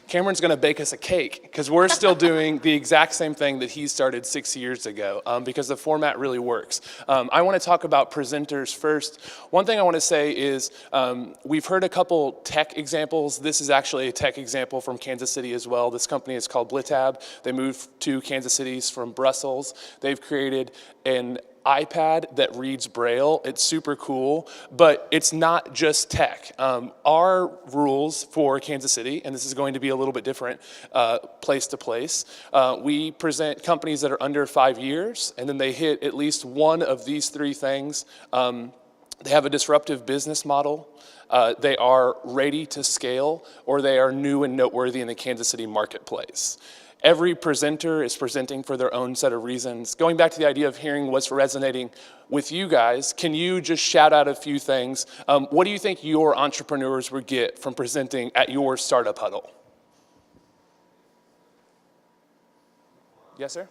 Cameron's going to bake us a cake because we're still doing the exact same thing that he started 6 years ago because the format really works. I want to talk about presenters first. One thing I want to say is we've heard a couple tech examples. This is actually a tech example from Kansas City as well. This company is called Blitab. They moved to Kansas City from Brussels. They've created an iPad that reads Braille. It's super cool, but it's not just tech. Our rules for Kansas City, and this is going to be a little bit different place to place, we present companies that are under 5 years, and then they hit at least one of these 3 things. They have a disruptive business model, they are ready to scale, or they are new and noteworthy in the Kansas City marketplace. Every presenter is presenting for their own set of reasons. Going back to the idea of hearing what's resonating with you guys, can you just shout out a few things? What do you think your entrepreneurs would get from presenting at your Startup Huddle? Yes, sir?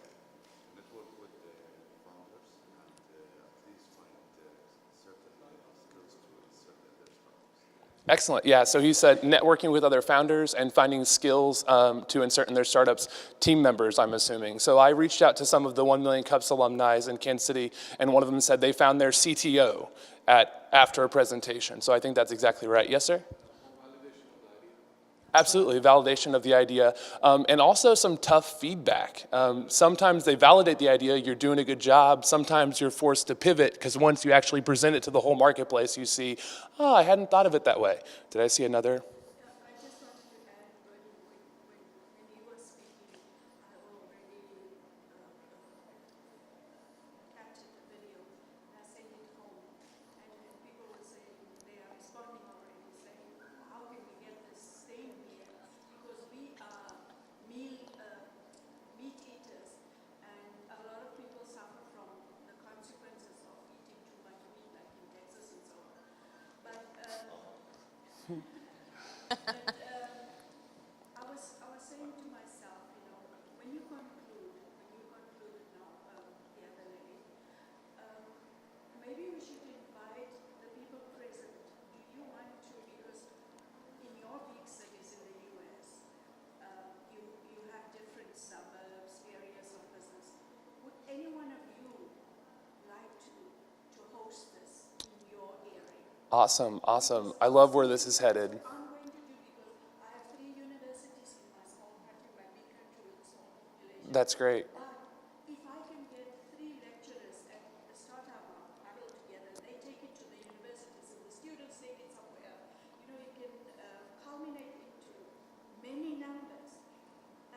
Excellent. Yeah, so he said networking with other founders and finding skills to insert in their startups, team members, I'm assuming. So I reached out to some of the 1 Million Cups alumni in Kansas City, and one of them said they found their CTO after a presentation. So I think that's exactly right. Yes, sir? Absolutely, validation of the idea, and also some tough feedback. Sometimes they validate the idea, you're doing a good job. Sometimes you're forced to pivot because once you actually present it to the whole marketplace, you see, oh, I hadn't thought of it that way. Did I see another? I was saying to myself, when you concluded now the other day, maybe we should invite the people present. Do you want to, because in your big cities in the U.S., you have different suburbs, areas of business. Would Awesome, awesome. I love where this is headed. That's great. If I can get 3 lecturers at the Startup Huddle together, they take it to the universities and the students take it somewhere, it can culminate into many numbers.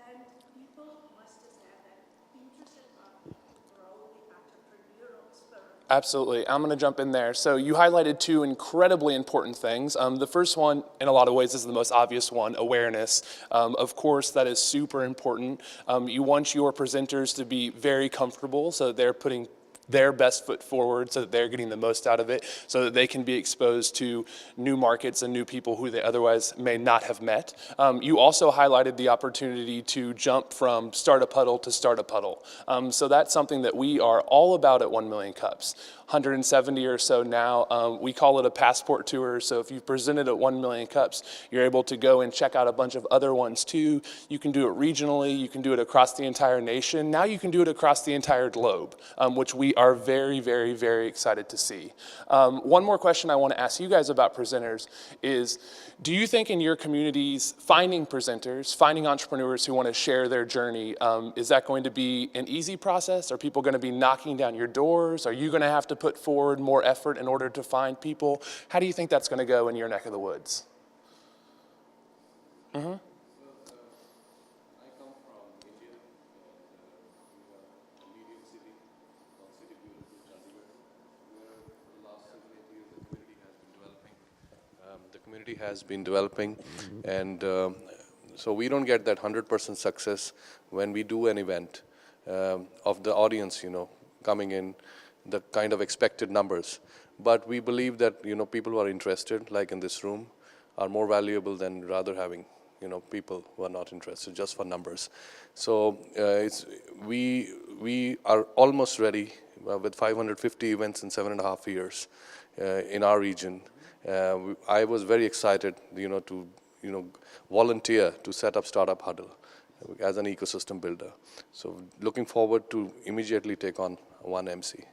And people must just have that interest and grow the entrepreneurial spirit. Absolutely. I'm going to jump in there. So you highlighted 2 incredibly important things. The first one, in a lot of ways, is the most obvious one, awareness. Of course, that is super important. You want your presenters to be very comfortable so that they're putting their best foot forward so that they're getting the most out of it, so that they can be exposed to new markets and new people who they otherwise may not have met. You also highlighted the opportunity to jump from Startup Huddle to Startup Huddle. So that's something that we are all about at 1 Million Cups. 170 or so now. We call it a passport tour. So if you've presented at 1 Million Cups, you're able to go and check out a bunch of other ones too. You can do it regionally. You can do it across the entire nation. Now you can do it across the entire globe, which we are very, very, very excited to see. One more question I want to ask you guys about presenters is, do you think in your communities, finding presenters, finding entrepreneurs who want to share their journey, is that going to be an easy process? Are people going to be knocking down your doors? Are you going to have to put forward more effort in order to find people? How do you think that's going to go in your neck of the woods? Mm-hmm. The community has been developing, and so we don't get that 100% success when we do an event of the audience, coming in the kind of expected numbers. But we believe that, people who are interested, like in this room, are more valuable than rather having, people who are not interested just for numbers. So we are almost ready with 550 events in 7.5 years in our region. I was very excited, to volunteer to set up Startup Huddle as an ecosystem builder. So looking forward to immediately take on one MC.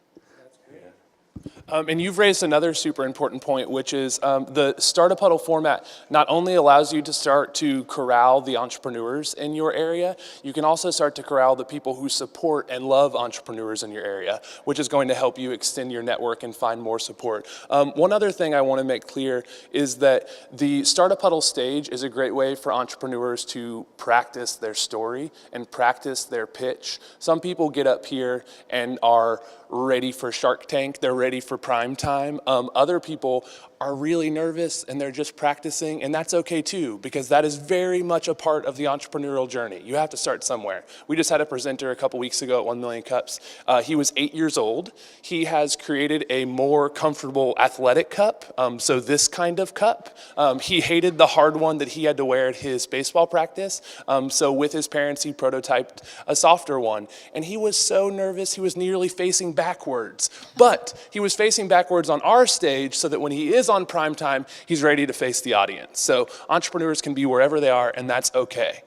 And you've raised another super important point, which is the Startup Huddle format not only allows you to start to corral the entrepreneurs in your area, you can also start to corral the people who support and love entrepreneurs in your area, which is going to help you extend your network and find more support. One other thing I want to make clear is that the Startup Huddle stage is a great way for entrepreneurs to practice their story and practice their pitch. Some people get up here and are ready for Shark Tank, they're ready for prime time. Other people are really nervous and they're just practicing, and that's okay too, because that is very much a part of the entrepreneurial journey. You have to start somewhere. We just had a presenter a couple weeks ago at 1 Million Cups. He was 8 years old. He has created a more comfortable athletic cup, so this kind of cup. He hated the hard one that he had to wear at his baseball practice, so with his parents he prototyped a softer one, and he was so nervous he was nearly facing backwards. But he was facing backwards on our stage so that when he is on prime time, he's ready to face the audience. So entrepreneurs can be wherever they are, and that's okay.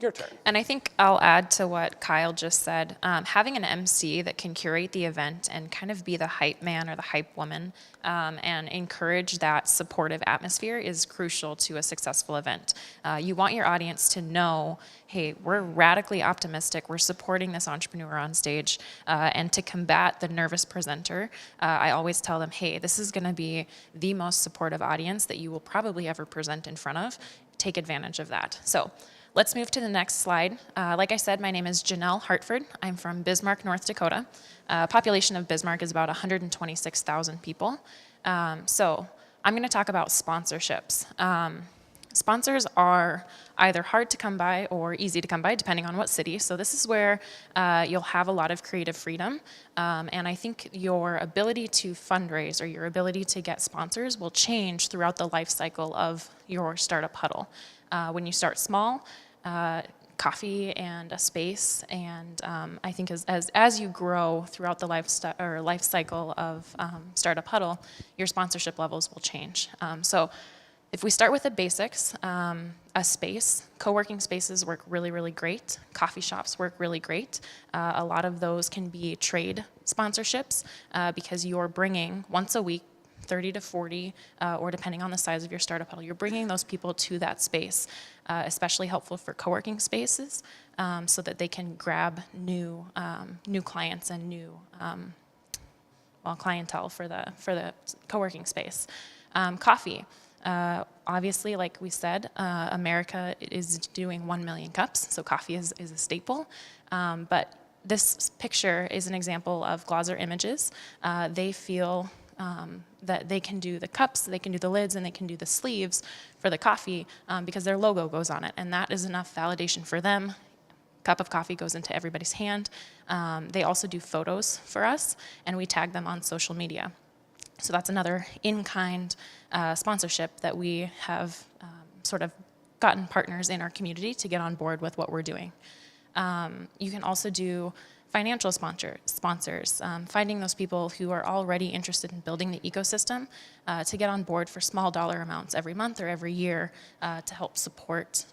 Your turn. And I think I'll add to what Kyle just said. Having an MC that can curate the event and kind of be the hype man or the hype woman and encourage that supportive atmosphere is crucial to a successful event. You want your audience to know, hey, we're radically optimistic, we're supporting this entrepreneur on stage, and to combat the nervous presenter, I always tell them, hey, this is gonna be the most supportive audience that you will probably ever present in front of. Take advantage of that. So let's move to the next slide. Like I said, my name is Janelle Hartford. I'm from Bismarck, North Dakota. Population of Bismarck is about 126,000 people. So I'm gonna talk about sponsorships. Sponsors are either hard to come by or easy to come by, depending on what city. So this is where you'll have a lot of creative freedom. And I think your ability to fundraise or your ability to get sponsors will change throughout the life cycle of your Startup Huddle. When you start small, coffee and a space, and I think as you grow throughout the life cycle of Startup Huddle, your sponsorship levels will change. So if we start with the basics, a space, co-working spaces work really, really great. Coffee shops work really great. A lot of those can be trade sponsorships because you're bringing once a week 30 to 40, or depending on the size of your startup huddle, you're bringing those people to that space, especially helpful for co-working spaces, so that they can grab new clients and new clientele for the co-working space. Coffee. Obviously, like we said, America is doing 1 million cups, so coffee is a staple. But this picture is an example of Glosser Images. They feel that they can do the cups, they can do the lids, and they can do the sleeves for the coffee because their logo goes on it, and that is enough validation for them. Cup of coffee goes into everybody's hand. They also do photos for us, and we tag them on social media. So that's another in-kind sponsorship that we have sort of gotten partners in our community to get on board with what we're doing. You can also do financial sponsors, finding those people who are already interested in building the ecosystem to get on board for small dollar amounts every month or every year to help support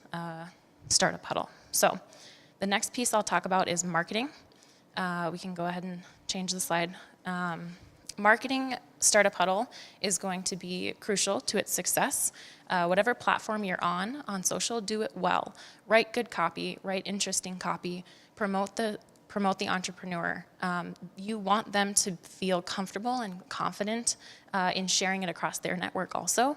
Startup Huddle. So the next piece I'll talk about is marketing. We can go ahead and change the slide. Marketing Startup Huddle is going to be crucial to its success. Whatever platform you're on social, do it well. Write good copy, write interesting copy, promote the entrepreneur. You want them to feel comfortable and confident in sharing it across their network also.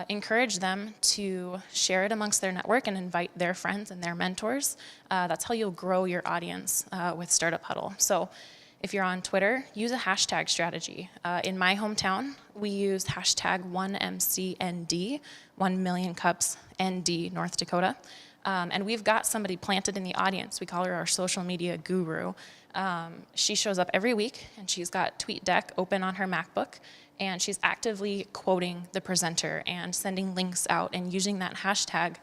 Encourage them to share it amongst their network and invite their friends and their mentors. That's how you'll grow your audience with Startup Huddle. So if you're on Twitter, use a hashtag strategy. In my hometown, we used hashtag 1MCND, 1 million cups ND, North Dakota. And we've got somebody planted in the audience. We call her our social media guru. She shows up every week, and she's got TweetDeck open on her MacBook, and she's actively quoting the presenter and sending links out and using that hashtag,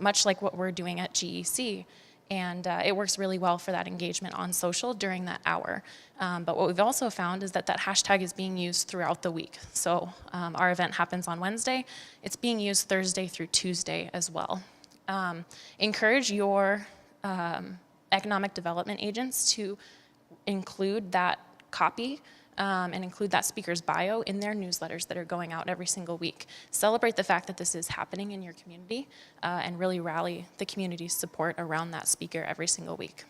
much like what we're doing at GEC. And it works really well for that engagement on social during that hour. But what we've also found is that that hashtag is being used throughout the week. So our event happens on Wednesday. It's being used Thursday through Tuesday as well. Encourage your economic development agents to include that copy and include that speaker's bio in their newsletters that are going out every single week. Celebrate the fact that this is happening in your community and really rally the community's support around that speaker every single week.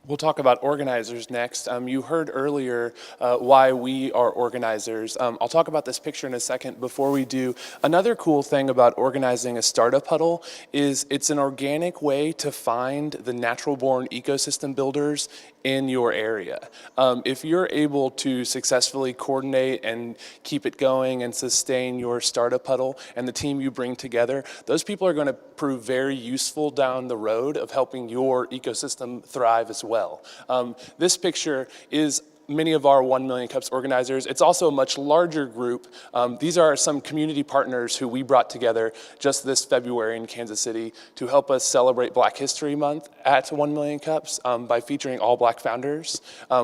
We'll talk about organizers next. You heard earlier why we are organizers. I'll talk about this picture in a second. Before we do, another cool thing about organizing a startup huddle is it's an organic way to find the natural-born ecosystem builders in your area. If you're able to successfully coordinate and keep it going and sustain your startup huddle and the team you bring together, those people are going to prove very useful down the road of helping your ecosystem thrive as well. This picture is many of our 1 Million Cups organizers. It's also a much larger group. These are some community partners who we brought together just this February in Kansas City to help us celebrate Black History Month at 1 Million Cups by featuring all Black founders,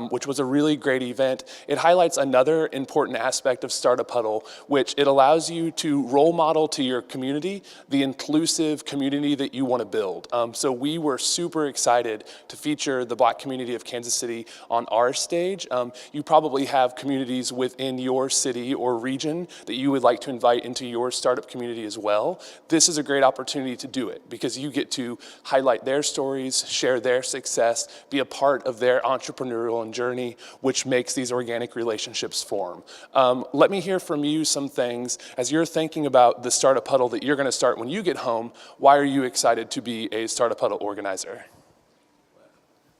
which was a really great event. It highlights another important aspect of Startup Huddle, which it allows you to role model to your community the inclusive community that you want to build. So we were super excited to feature the Black community of Kansas City on our stage. You probably have communities within your city or region that you would like to invite into your startup community as well. This is a great opportunity to do it because you get to highlight their stories, share their success, be a part of their entrepreneurial journey, which makes these organic relationships form. Let me hear from you some things. As you're thinking about the Startup Huddle that you're going to start when you get home, why are you excited to be a Startup Huddle organizer?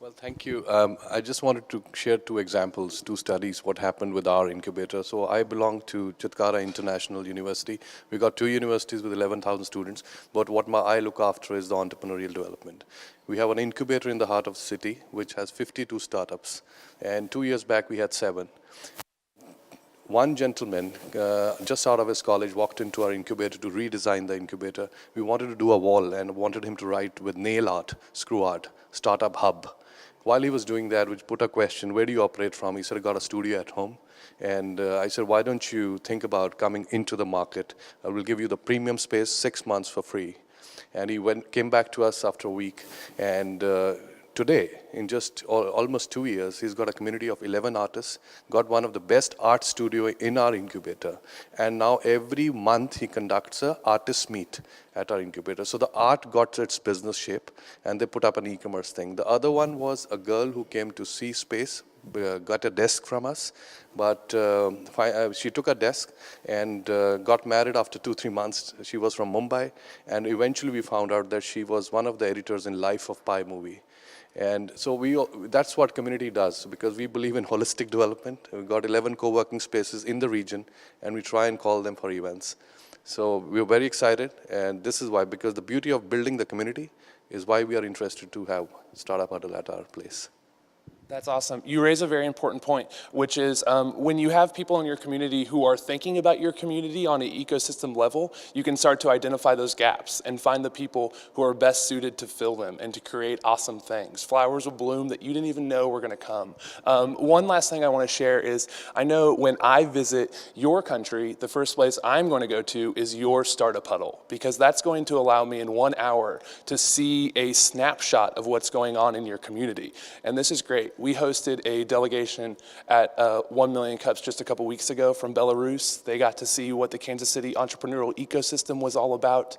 Well, thank you. I just wanted to share two examples, two studies, what happened with our incubator. So I belong to Chitkara International University. We got two universities with 11,000 students, but what I look after is the entrepreneurial development. We have an incubator in the heart of the city, which has 52 startups, and 2 years back we had 7. One gentleman, just out of his college, walked into our incubator to redesign the incubator. We wanted to do a wall and wanted him to write with nail art, screw art, Startup Hub. While he was doing that, we put a question, where do you operate from? He said, I got a studio at home. And I said, why don't you think about coming into the market? I will give you the premium space, 6 months for free. And he came back to us after a week and today, in just almost 2 years, he's got a community of 11 artists, got one of the best art studio in our incubator. And now every month he conducts a artist meet at our incubator. So the art got its business shape, and they put up an e-commerce thing. The other one was a girl who came to see space, got a desk from us, but she took a desk and got married after 2-3 months. She was from Mumbai, and eventually we found out that she was one of the editors in Life of Pi movie. And so that's what community does, because we believe in holistic development. We've got 11 co-working spaces in the region, and we try and call them for events. So we're very excited, and this is why, because the beauty of building the community is why we are interested to have Startup Huddle at our place. That's awesome. You raise a very important point, which is when you have people in your community who are thinking about your community on an ecosystem level, you can start to identify those gaps and find the people who are best suited to fill them and to create awesome things. Flowers will bloom that you didn't even know were going to come. One last thing I want to share is I know when I visit your country, the first place I'm going to go to is your Startup Huddle, because that's going to allow me in 1 hour to see a snapshot of what's going on in your community. And this is great. We hosted a delegation at 1 Million Cups just a couple weeks ago from Belarus. They got to see what the Kansas City entrepreneurial ecosystem was all about.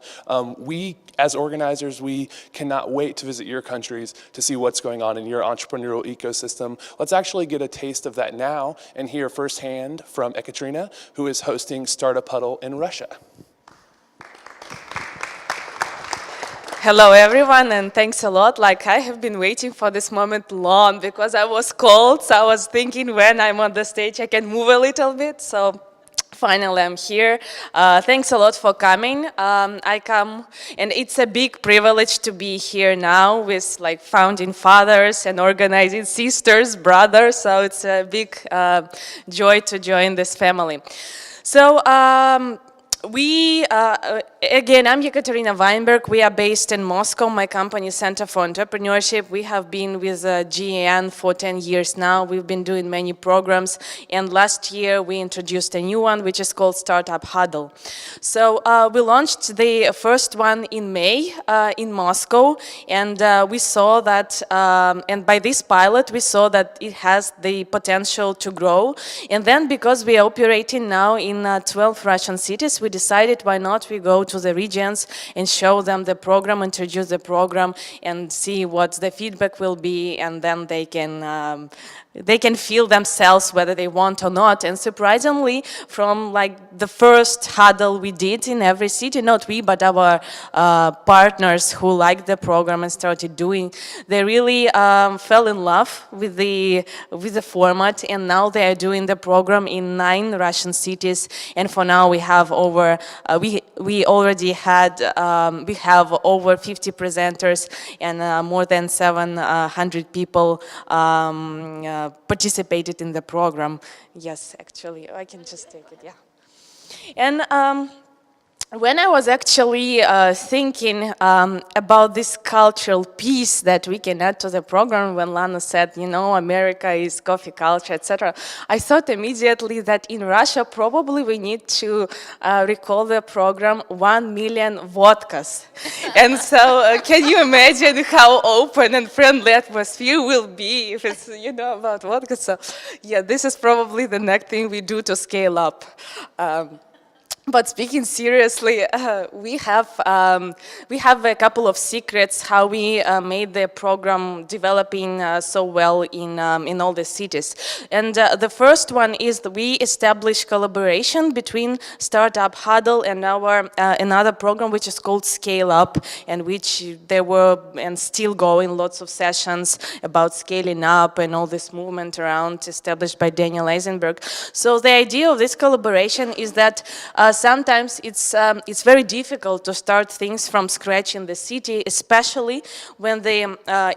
We, as organizers, we cannot wait to visit your countries to see what's going on in your entrepreneurial ecosystem. Let's actually get a taste of that now and hear firsthand from Ekaterina, who is hosting Startup Huddle in Russia. Hello everyone, and thanks a lot. Like, I have been waiting for this moment long because I was cold, so I was thinking when I'm on the stage I can move a little bit. So finally I'm here. Thanks a lot for coming. I come, and it's a big privilege to be here now with like founding fathers and organizing sisters, brothers. So it's a big joy to join this family. So again, I'm Ekaterina Weinberg. We are based in Moscow. My company is Center for Entrepreneurship. We have been with GAN for 10 years now. We've been doing many programs. And last year, we introduced a new one, which is called Startup Huddle. So we launched the first one in May in Moscow. And we saw that, and by this pilot, we saw that it has the potential to grow. And then because we are operating now in 12 Russian cities, we decided why not we go to the regions and show them the program, introduce the program, and see what the feedback will be, and then they can feel themselves whether they want or not. And surprisingly, from like the first huddle we did in every city, not we, but our partners who liked the program and started doing, they really fell in love with the format, and now they are doing the program in 9 Russian cities. And for now, we have over we already had we have over 50 presenters and more than 700 people participated in the program. Yes, actually, I can just take it, yeah. And when I was actually thinking about this cultural piece that we can add to the program, when Lana said, you know, America is coffee culture, etc., I thought immediately that in Russia, probably we need to recall the program 1 million vodkas. And so can you imagine how open and friendly atmosphere will be if it's, you know, about vodka? So yeah, this is probably the next thing we do to scale up. But speaking seriously, we have a couple of secrets how we made the program developing so well in all the cities. And the first one is that we established collaboration between Startup Huddle and our another program which is called Scale Up, and which there were and still going lots of sessions about scaling up and all this movement around established by Daniel Eisenberg. So the idea of this collaboration is that sometimes it's very difficult to start things from scratch in the city, especially when the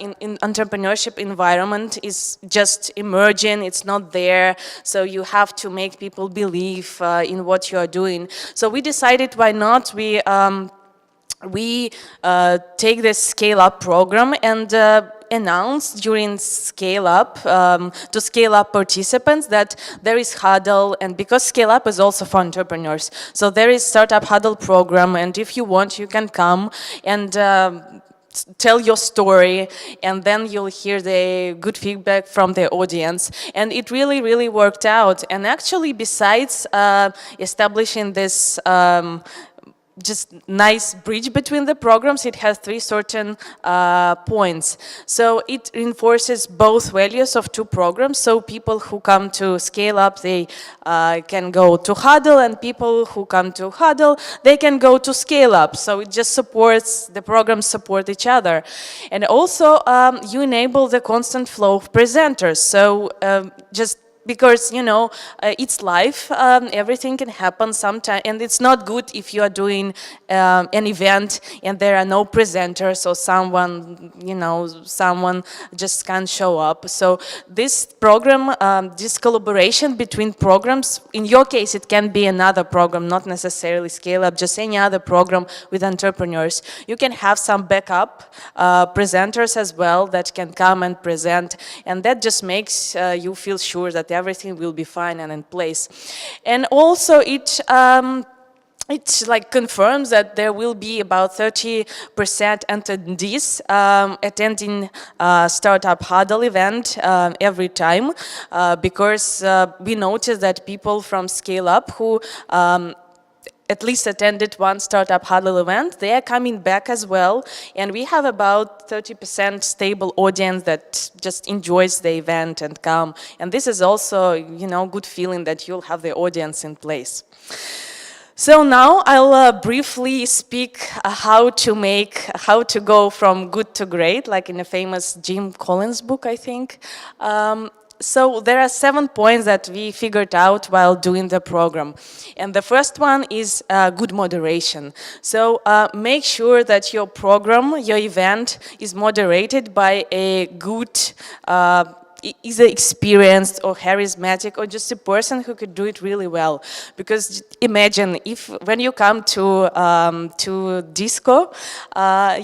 in entrepreneurship environment is just emerging, it's not there, so you have to make people believe in what you are doing. So we decided why not we take this Scale Up program and announced during Scale Up to Scale Up participants that there is Huddle, and because Scale Up is also for entrepreneurs, so there is Startup Huddle program, and if you want you can come and tell your story, and then you'll hear the good feedback from the audience. And it really, really worked out. And actually, besides establishing this just nice bridge between the programs, it has 3 certain points. So it reinforces both values of 2 programs. So people who come to Scale Up, they can go to Huddle, and people who come to Huddle, they can go to Scale Up. So it just supports, the programs support each other. And also you enable the constant flow of presenters. So just because, you know, it's live, everything can happen sometime, and it's not good if you are doing an event and there are no presenters, or someone, you know, someone just can't show up. So this program, this collaboration between programs, in your case it can be another program, not necessarily Scale Up, just any other program with entrepreneurs. You can have some backup presenters as well that can come and present, and that just makes you feel sure that everything will be fine and in place. And also it like confirms that there will be about 30% attendees attending Startup Huddle event every time, because we noticed that people from Scale Up who at least attended one Startup Huddle event, they are coming back as well, and we have about 30% stable audience that just enjoys the event and come. And this is also, you know, good feeling that you'll have the audience in place. So now I'll briefly speak how to go from good to great, like in a famous Jim Collins book, I think. So there are 7 points that we figured out while doing the program. And the first one is good moderation. So make sure that your program, your event is moderated by a good either experienced or charismatic or just a person who could do it really well. Because imagine if when you come to disco,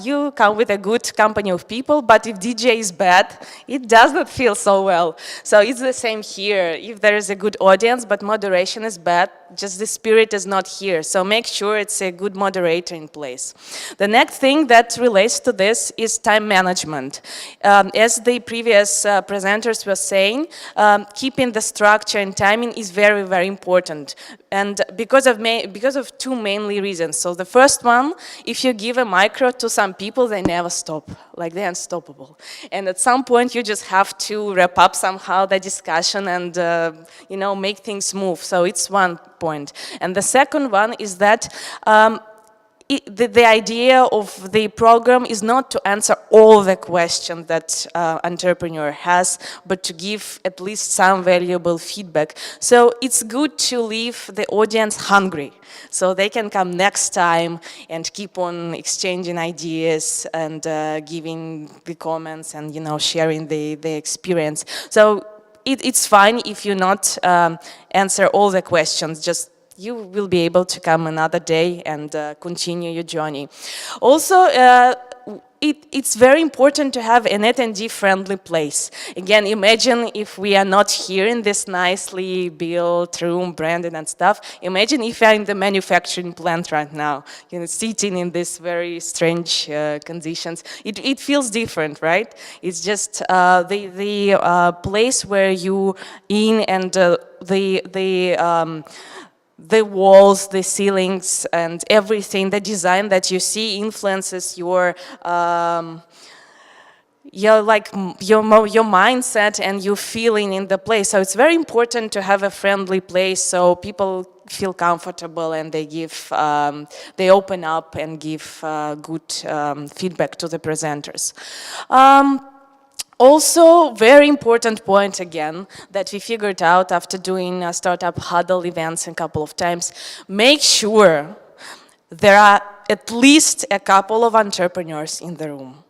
you come with a good company of people, but if DJ is bad, it does not feel so well. So it's the same here. If there is a good audience, but moderation is bad, just the spirit is not here. So make sure it's a good moderator in place. The next thing that relates to this is time management. As the previous presenters were saying, keeping the structure and timing is very, very important. And because of 2 mainly reasons. So the first one, if you give a micro to some people, they never stop. Like they're unstoppable. And at some point, you just have to wrap up somehow the discussion and you know, make things move. So it's one point. And the second one is that the idea of the program is not to answer all the questions that entrepreneur has, but to give at least some valuable feedback. So it's good to leave the audience hungry, so they can come next time and keep on exchanging ideas and giving the comments and, you know, sharing the experience. So it's fine if you not answer all the questions, just you will be able to come another day and continue your journey. Also, it's very important to have an attendee-friendly place. Again, imagine if we are not here in this nicely built room, branded and stuff. Imagine if you are in the manufacturing plant right now, you know, sitting in these very strange conditions. It feels different, right? It's just the place where you in and the walls, the ceilings, and everything, the design that you see influences your mindset and your feeling in the place. So it's very important to have a friendly place so people feel comfortable and they give, they open up and give good feedback to the presenters. Also, very important point again that we figured out after doing Startup Huddle events a couple of times, make sure there are at least a couple of entrepreneurs in the room.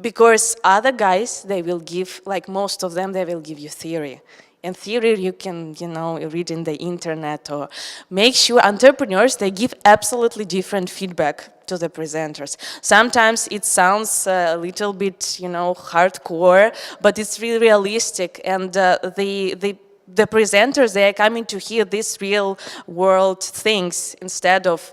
Because other guys, they will give, like most of them, they will give you theory. And theory you can, you know, read in the internet, or make sure entrepreneurs, they give absolutely different feedback to the presenters. Sometimes it sounds a little bit, you know, hardcore, but it's really realistic. And the the presenters, they are coming to hear these real world things instead of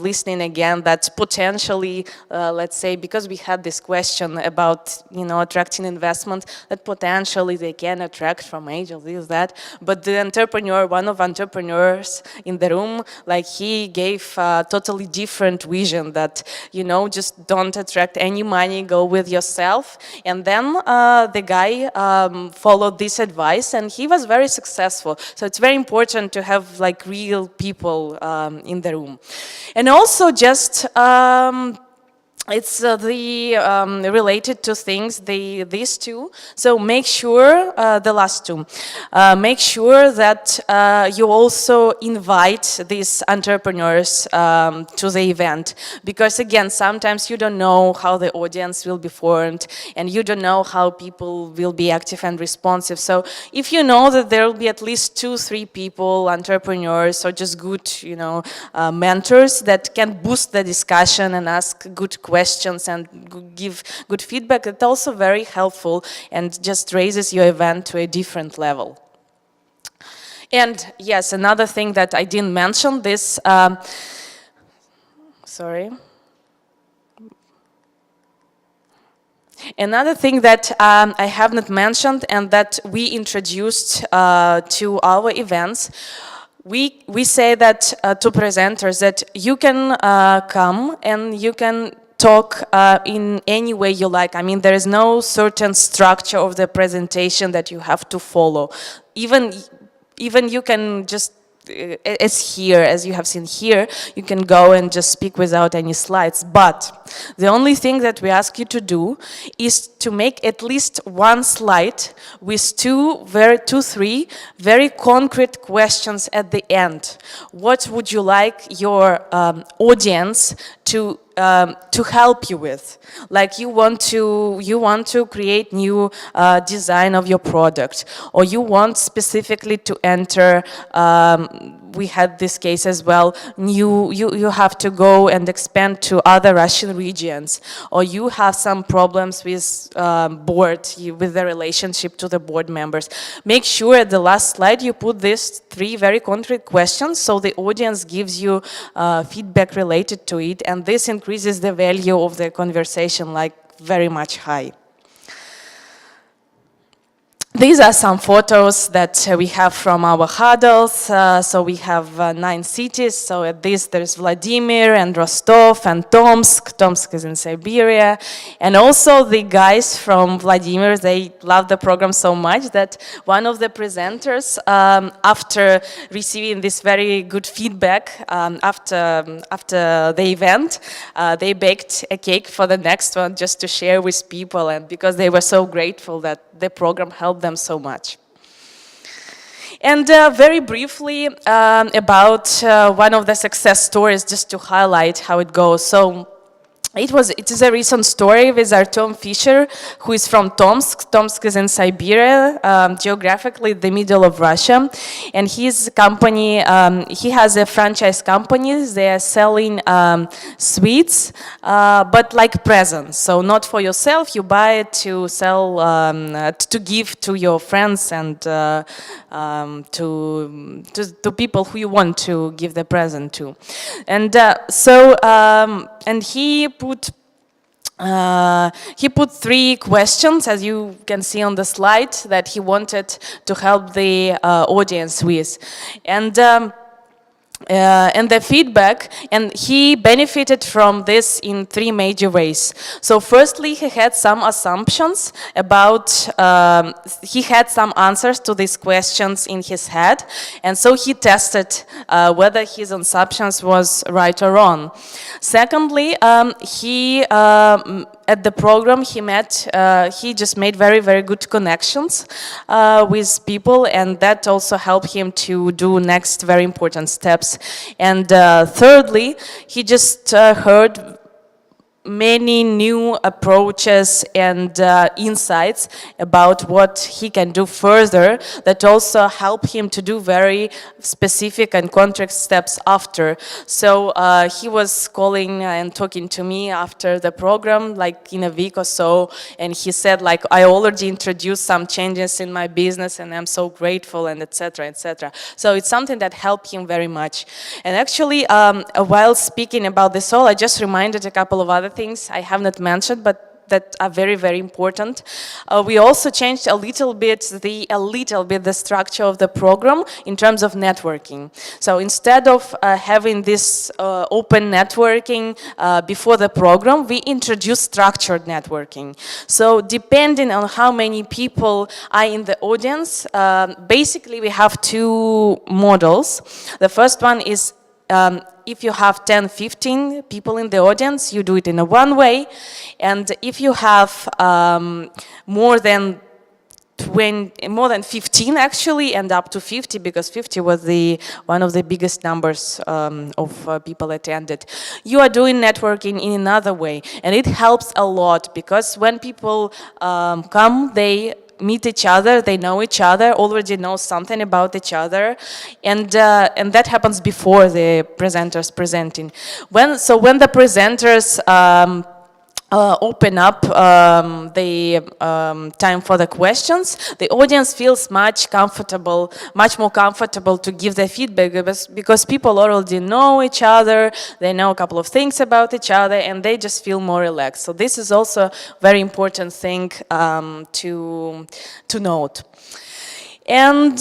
listening again that potentially, let's say, because we had this question about, attracting investment, that potentially they can attract from angels, this, that. But the entrepreneur, one of entrepreneurs in the room, like he gave a totally different vision that, just don't attract any money, go with yourself. And then the guy followed this advice and he was very successful. So it's very important to have like real people in the room. And also just it's related to things, these two. So make sure, the last two, make sure that you also invite these entrepreneurs to the event. Because again, sometimes you don't know how the audience will be formed and you don't know how people will be active and responsive. So if you know that there will be at least 2-3 people, entrepreneurs, or just good, mentors that can boost the discussion and ask good questions and give good feedback, it's also very helpful and just raises your event to a different level. And yes, another thing that I didn't mention, this, sorry. Another thing that I have not mentioned and that we introduced to our events, we say that to presenters that you can come and you can talk in any way you like. I mean, there is no certain structure of the presentation that you have to follow. Even you can just, as you have seen here, you can go and just speak without any slides. But the only thing that we ask you to do is to make at least one slide with 2-3 very concrete questions at the end. What would you like your audience to help you with? Like you want to create new design of your product, or you want specifically to enter, we had this case as well, you have to go and expand to other Russian regions, or you have some problems with board, with the relationship to the board members. Make sure at the last slide you put these 3 very concrete questions so the audience gives you feedback related to it, and this increases the value of the conversation like very much high. These are some photos that we have from our huddles. So we have 9 cities. So at this there's Vladimir and Rostov and Tomsk. Tomsk is in Siberia. And also the guys from Vladimir, they love the program so much that one of the presenters, after receiving this very good feedback after the event, they baked a cake for the next one just to share with people, and because they were so grateful that the program helped them so much. And very briefly about one of the success stories, just to highlight how it goes. So it is a recent story with Artem Fisher, who is from Tomsk. Tomsk is in Siberia, geographically the middle of Russia. And his company, he has a franchise company. They are selling sweets, but like presents. So not for yourself, you buy it to sell, to give to your friends and to people who you want to give the present to. And and he put 3 questions, as you can see on the slide, that he wanted to help the audience with. And the feedback, and he benefited from this in 3 major ways. So firstly, he had some assumptions about, he had some answers to these questions in his head, and so he tested whether his assumptions was right or wrong. Secondly, at the program he just made very, very good connections with people, and that also helped him to do next very important steps. And thirdly, he just heard many new approaches and insights about what he can do further that also help him to do very specific and concrete steps after. So he was calling and talking to me after the program, like in a week or so, and he said, like, I already introduced some changes in my business and I'm so grateful, and etc., etc. So it's something that helped him very much. And actually, while speaking about this all, I just reminded a couple of other things I have not mentioned, but that are very, very important. We also changed a little bit the structure of the program in terms of networking. So instead of having this open networking before the program, we introduced structured networking. So depending on how many people are in the audience, basically we have two models. The first one is if you have 10, 15 people in the audience, you do it in a one way. And if you have more than 15 actually, and up to 50, because 50 was one of the biggest numbers of people attended, you are doing networking in another way. And it helps a lot, because when people come, they meet each other, they know each other, already know something about each other, and that happens before the presenters presenting. When the presenters open up the time for the questions, the audience feels much more comfortable to give their feedback, because people already know each other, they know a couple of things about each other, and they just feel more relaxed. So this is also a very important thing to note. And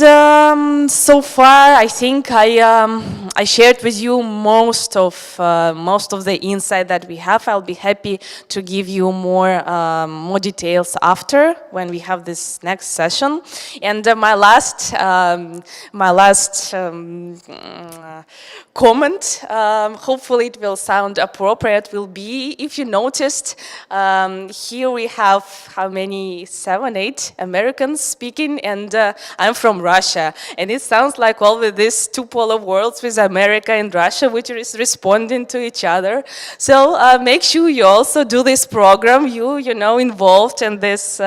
so far, I think I shared with you most of the insight that we have. I'll be happy to give you more details after, when we have this next session. And my last comment, hopefully it will sound appropriate, will be, if you noticed, here we have how many, 7, 8 Americans speaking, and I'm from Russia, and it sounds like all of these two polar worlds with America and Russia, which is responding to each other. So make sure you also do this program, you know, involved in this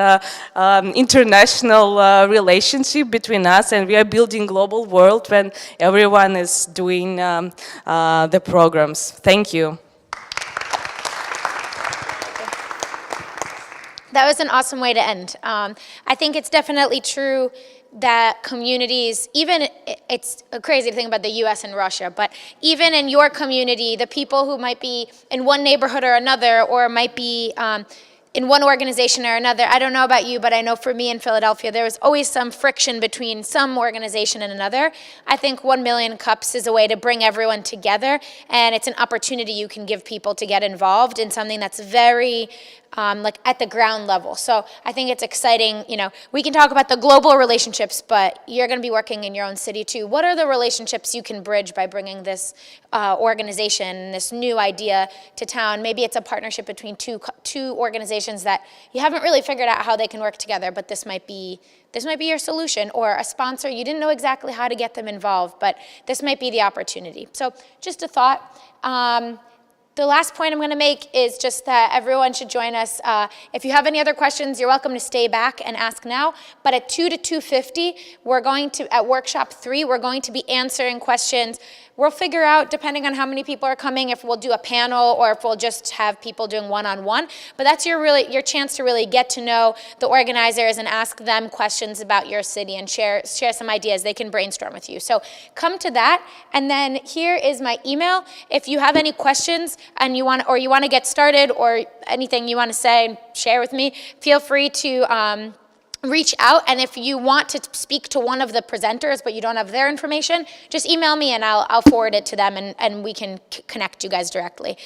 international relationship between us, and we are building global world when everyone is doing the programs. Thank you. That was an awesome way to end. I think it's definitely true that communities, even, it's crazy to think about the US and Russia, but even in your community, the people who might be in one neighborhood or another, or might be in one organization or another, I don't know about you, but I know for me in Philadelphia, there was always some friction between some organization and another. I think 1 Million Cups is a way to bring everyone together, and it's an opportunity you can give people to get involved in something that's very like at the ground level. So I think it's exciting. You know, we can talk about the global relationships, but you're going to be working in your own city too. What are the relationships you can bridge by bringing this organization, this new idea to town? Maybe it's a partnership between two organizations that you haven't really figured out how they can work together, but this might be your solution, or a sponsor. You didn't know exactly how to get them involved, but this might be the opportunity. So just a thought. The last point I'm going to make is just that everyone should join us. If you have any other questions, you're welcome to stay back and ask now. But at 2 to 2:50, we're going to, at workshop 3, we're going to be answering questions. We'll figure out, depending on how many people are coming, if we'll do a panel or if we'll just have people doing one-on-one. But that's your chance to really get to know the organizers and ask them questions about your city and share some ideas. They can brainstorm with you. So come to that. And then here is my email. If you have any questions and you want to get started, or anything you want to say and share with me, feel free to reach out. And if you want to speak to one of the presenters but you don't have their information, just email me and I'll forward it to them, and we can connect you guys directly.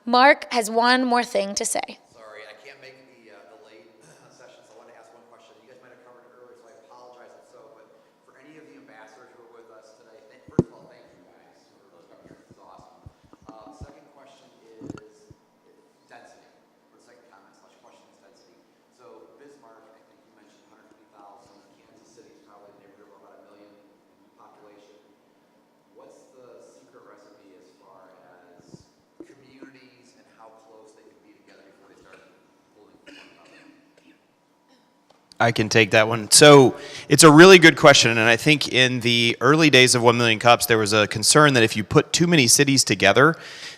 Mark has one more thing to say. Sorry, I can't make the late session, so I wanted to ask one question. You guys might have covered it earlier, so I apologize if so, but for any of the ambassadors who are with us today, first of all, thank you guys for those coming here. This is awesome. Second question is density, or second comment / question is density. So Bismarck, I think you mentioned 150,000. Kansas City is probably in the neighborhood of about 1 million population. What's the secret recipe as far as communities and how close I can take that one. So it's a really good question, and I think in the early days of 1 Million Cups, there was a concern that if you put too many cities together,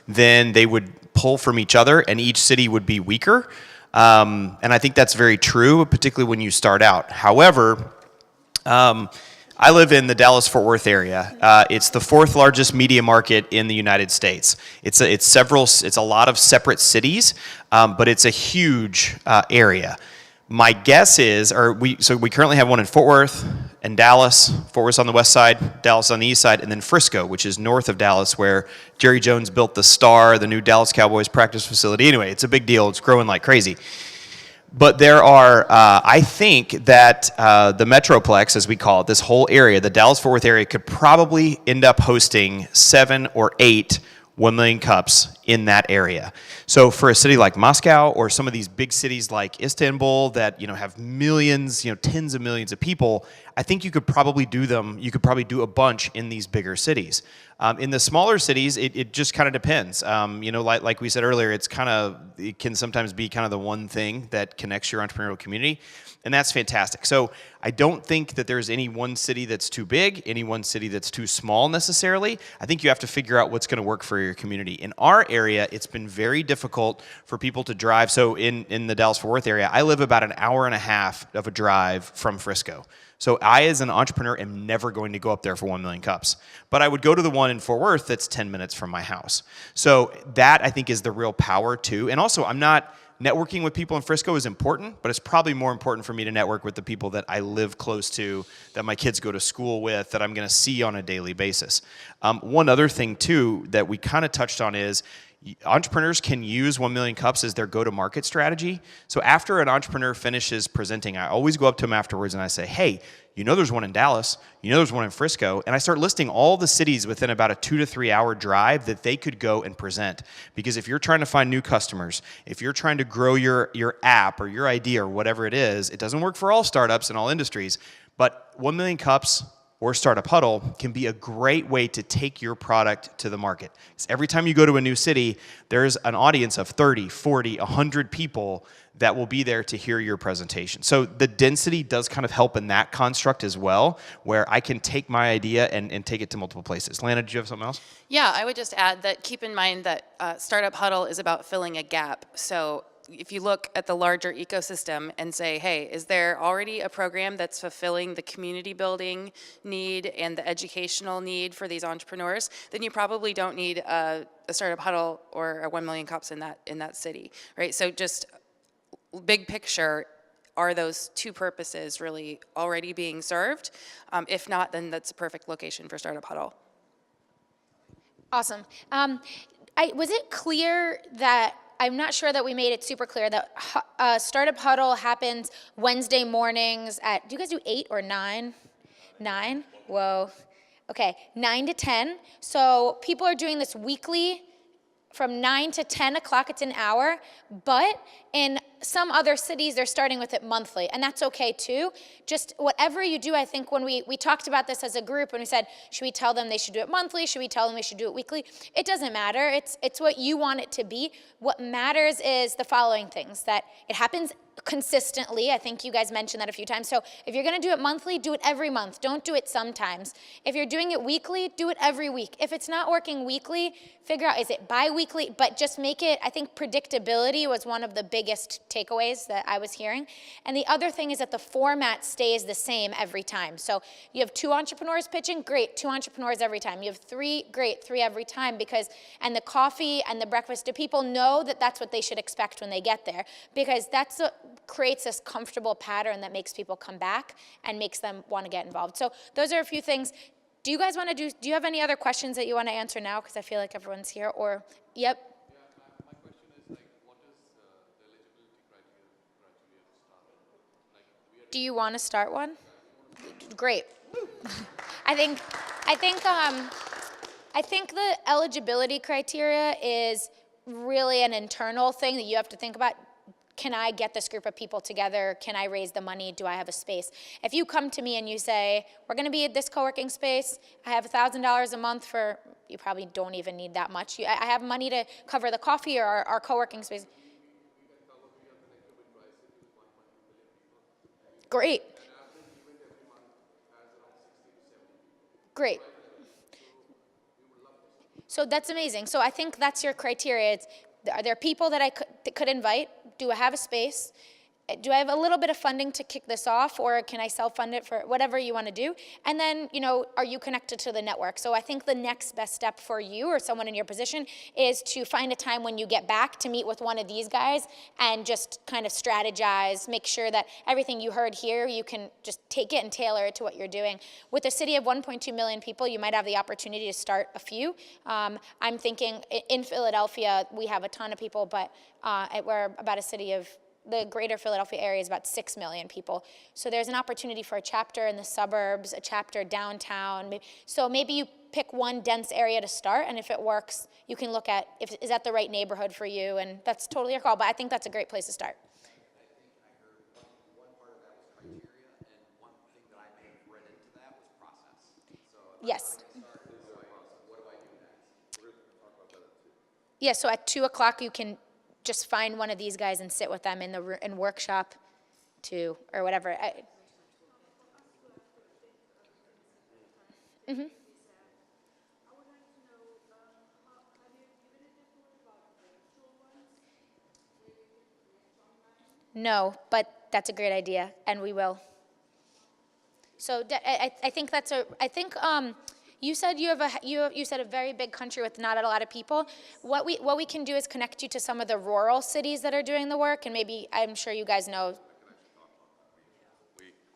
then they would pull from each other, and each city would be weaker. And I think that's very true, particularly when you start out. However, I live in the Dallas-Fort Worth area. It's the fourth largest media market in the United States. It's a lot of separate cities, but it's a huge area. My guess is, so we currently have one in Fort Worth and Dallas. Fort Worth's on the west side, Dallas on the east side, and then Frisco, which is north of Dallas, where Jerry Jones built the Star, the new Dallas Cowboys practice facility. Anyway, it's a big deal. It's growing like crazy. But there are, I think that the Metroplex, as we call it, this whole area, the Dallas-Fort Worth area, could probably end up hosting 7 or 8 1 Million Cups in that area. So for a city like Moscow or some of these big cities like Istanbul that have millions, tens of millions of people, I think you could probably do them. You could probably do a bunch in these bigger cities. In the smaller cities, it just kind of depends. Like we said earlier, it can sometimes be kind of the one thing that connects your entrepreneurial community, and that's fantastic. So I don't think that there's any one city that's too big, any one city that's too small necessarily. I think you have to figure out what's going to work for your community. In our area, it's been very difficult for people to drive. So in the Dallas-Fort Worth area, I live about an hour and a half of a drive from Frisco. So I, as an entrepreneur, am never going to go up there for 1 Million Cups. But I would go to the one in Fort Worth that's 10 minutes from my house. So that, I think, is the real power, too. And also, networking with people in Frisco is important, but it's probably more important for me to network with the people that I live close to, that my kids go to school with, that I'm going to see on a daily basis. One other thing, too, that we kind of touched on is entrepreneurs can use 1 Million Cups as their go-to-market strategy. So after an entrepreneur finishes presenting, I always go up to them afterwards and I say, hey, there's one in Dallas, there's one in Frisco, and I start listing all the cities within about a 2 to 3 hour drive that they could go and present. Because if you're trying to find new customers, if you're trying to grow your app or your idea or whatever it is, it doesn't work for all startups in all industries, but 1 Million Cups or Startup Huddle can be a great way to take your product to the market. Because every time you go to a new city, there's an audience of 30, 40, 100 people that will be there to hear your presentation. So the density does kind of help in that construct as well, where I can take my idea and take it to multiple places. Lana, did you have something else? Yeah, I would just add that keep in mind that Startup Huddle is about filling a gap. So if you look at the larger ecosystem and say, hey, is there already a program that's fulfilling the community building need and the educational need for these entrepreneurs, then you probably don't need a Startup Huddle or a 1 Million Cups in that city, right? So just big picture, are those two purposes really already being served? If not, then that's a perfect location for Startup Huddle. Awesome. Was it clear that, I'm not sure that we made it super clear that Startup Huddle happens Wednesday mornings at, do you guys do 8 or 9? 9? Whoa. Okay, 9 to 10. So people are doing this weekly from 9 to 10 o'clock, it's an hour, but in some other cities, they're starting with it monthly, and that's okay too. Just whatever you do, I think when we talked about this as a group, and we said, should we tell them they should do it monthly? Should we tell them they should do it weekly? It doesn't matter. It's what you want it to be. What matters is the following things, that it happens consistently. I think you guys mentioned that a few times. So if you're going to do it monthly, do it every month. Don't do it sometimes. If you're doing it weekly, do it every week. If it's not working weekly, figure out, is it bi-weekly? But just make it, I think predictability was one of the biggest takeaways that I was hearing. And the other thing is that the format stays the same every time. So you have 2 entrepreneurs pitching, great, 2 entrepreneurs every time. You have 3, great, 3 every time, and the coffee and the breakfast, do people know that that's what they should expect when they get there? Because that's what creates this comfortable pattern that makes people come back and makes them want to get involved. So those are a few things. Do you guys want to do you have any other questions that you want to answer now? Because I feel like everyone's here, or, yep. My question is, what is the eligibility criteria to start? Do you want to start one? Great. I think the eligibility criteria is really an internal thing that you have to think about. Can I get this group of people together? Can I raise the money? Do I have a space? If you come to me and you say, we're going to be at this co-working space, I have $1,000 a month for, you probably don't even need that much. I have money to cover the coffee or our co-working space. Great. Great. So that's amazing. So I think that's your criteria. It's, are there people that I could invite? Do I have a space? Do I have a little bit of funding to kick this off, or can I self-fund it for whatever you want to do? And then, you know, are you connected to the network? So I think the next best step for you or someone in your position is to find a time when you get back to meet with one of these guys and just kind of strategize, make sure that everything you heard here, you can just take it and tailor it to what you're doing. With a city of 1.2 million people, you might have the opportunity to start a few. I'm thinking in Philadelphia, we have a ton of people, but we're about a city of, the greater Philadelphia area is about 6 million people. So there's an opportunity for a chapter in the suburbs, a chapter downtown. So maybe you pick one dense area to start, and if it works, you can look at, is that the right neighborhood for you, and that's totally your call, but I think that's a great place to start. Yes. Yeah, so at 2 o'clock you can just find one of these guys and sit with them in the workshop or whatever. No, but that's a great idea, and we will. So I think that's you said you said a very big country with not a lot of people. What we can do is connect you to some of the rural cities that are doing the work, and maybe I'm sure you guys know.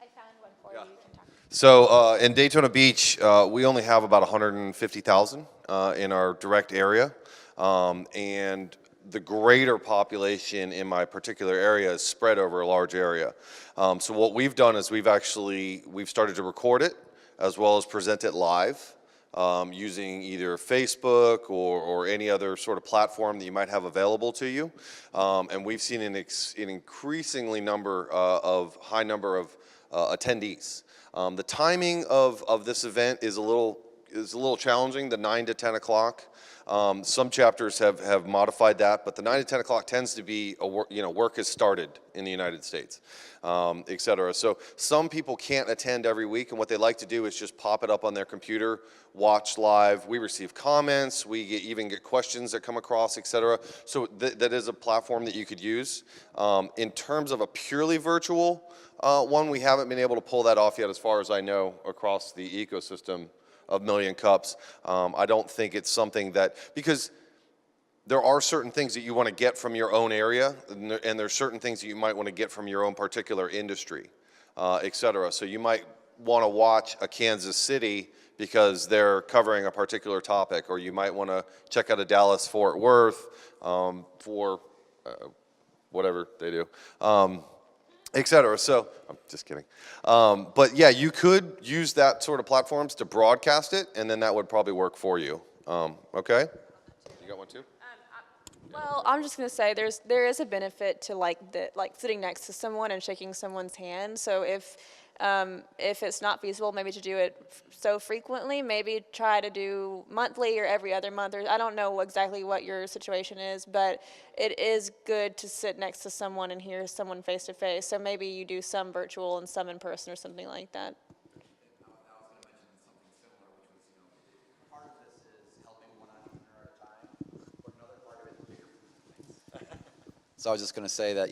I found one for you. You can talk. So in Daytona Beach, we only have about 150,000 in our direct area, and the greater population in my particular area is spread over a large area. So what we've done is we've started to record it as well as present it live using either Facebook or any other sort of platform that you might have available to you. And we've seen an increasingly high number of attendees. The timing of this event is a little challenging, the 9 to 10 o'clock. Some chapters have modified that, but the 9 to 10 o'clock tends to be, work has started in the United States, et cetera. So some people can't attend every week, and what they like to do is just pop it up on their computer, watch live. We receive comments, we even get questions that come across, et cetera. So that is a platform that you could use. In terms of a purely virtual one, we haven't been able to pull that off yet, as far as I know, across the ecosystem of Million Cups. I don't think it's something that, because there are certain things that you want to get from your own area, and there's certain things that you might want to get from your own particular industry, et cetera. So you might want to watch a Kansas City because they're covering a particular topic, or you might want to check out a Dallas Fort Worth for whatever they do. Et cetera. So, I'm just kidding. But yeah, you could use that sort of platforms to broadcast it, and then that would probably work for you. Okay? You got one too? Well, I'm just gonna say there is a benefit to like sitting next to someone and shaking someone's hand. So if it's not feasible, maybe to do it so frequently, maybe try to do monthly or every other month. Or I don't know exactly what your situation is, but it is good to sit next to someone and hear someone face to face. So maybe you do some virtual and some in person or something like that. So I was just going to say that,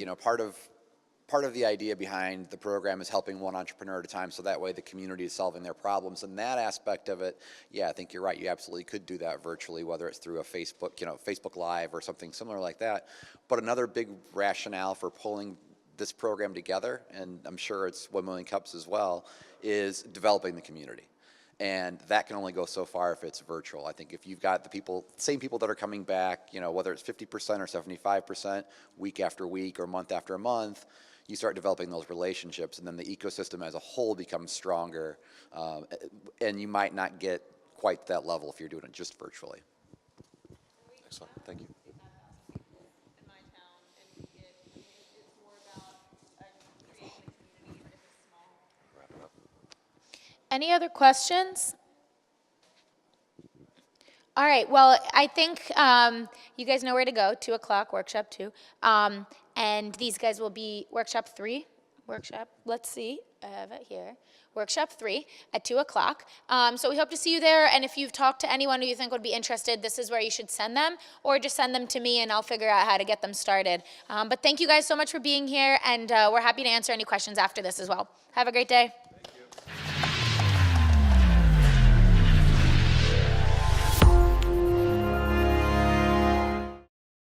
part of the idea behind the program is helping one entrepreneur at a time, so that way the community is solving their problems. And that aspect of it, yeah, I think you're right. You absolutely could do that virtually, whether it's through a Facebook, Facebook Live or something similar like that. But another big rationale for pulling this program together, and I'm sure it's 1 Million Cups as well, is developing the community. And that can only go so far if it's virtual. I think if you've got the same people that are coming back, whether it's 50% or 75%, week after week or month after month, you start developing those relationships, and then the ecosystem as a whole becomes stronger. And you might not get quite that level if you're doing it just virtually. Excellent. Thank you. Any other questions? All right, well, I think you guys know where to go, 2 o'clock, workshop 2. And these guys will be workshop 3, workshop, let's see, I have it here, workshop 3 at 2 o'clock. So we hope to see you there, and if you've talked to anyone who you think would be interested, this is where you should send them, or just send them to me and I'll figure out how to get them started. But thank you guys so much for being here, and we're happy to answer any questions after this as well. Have a great day.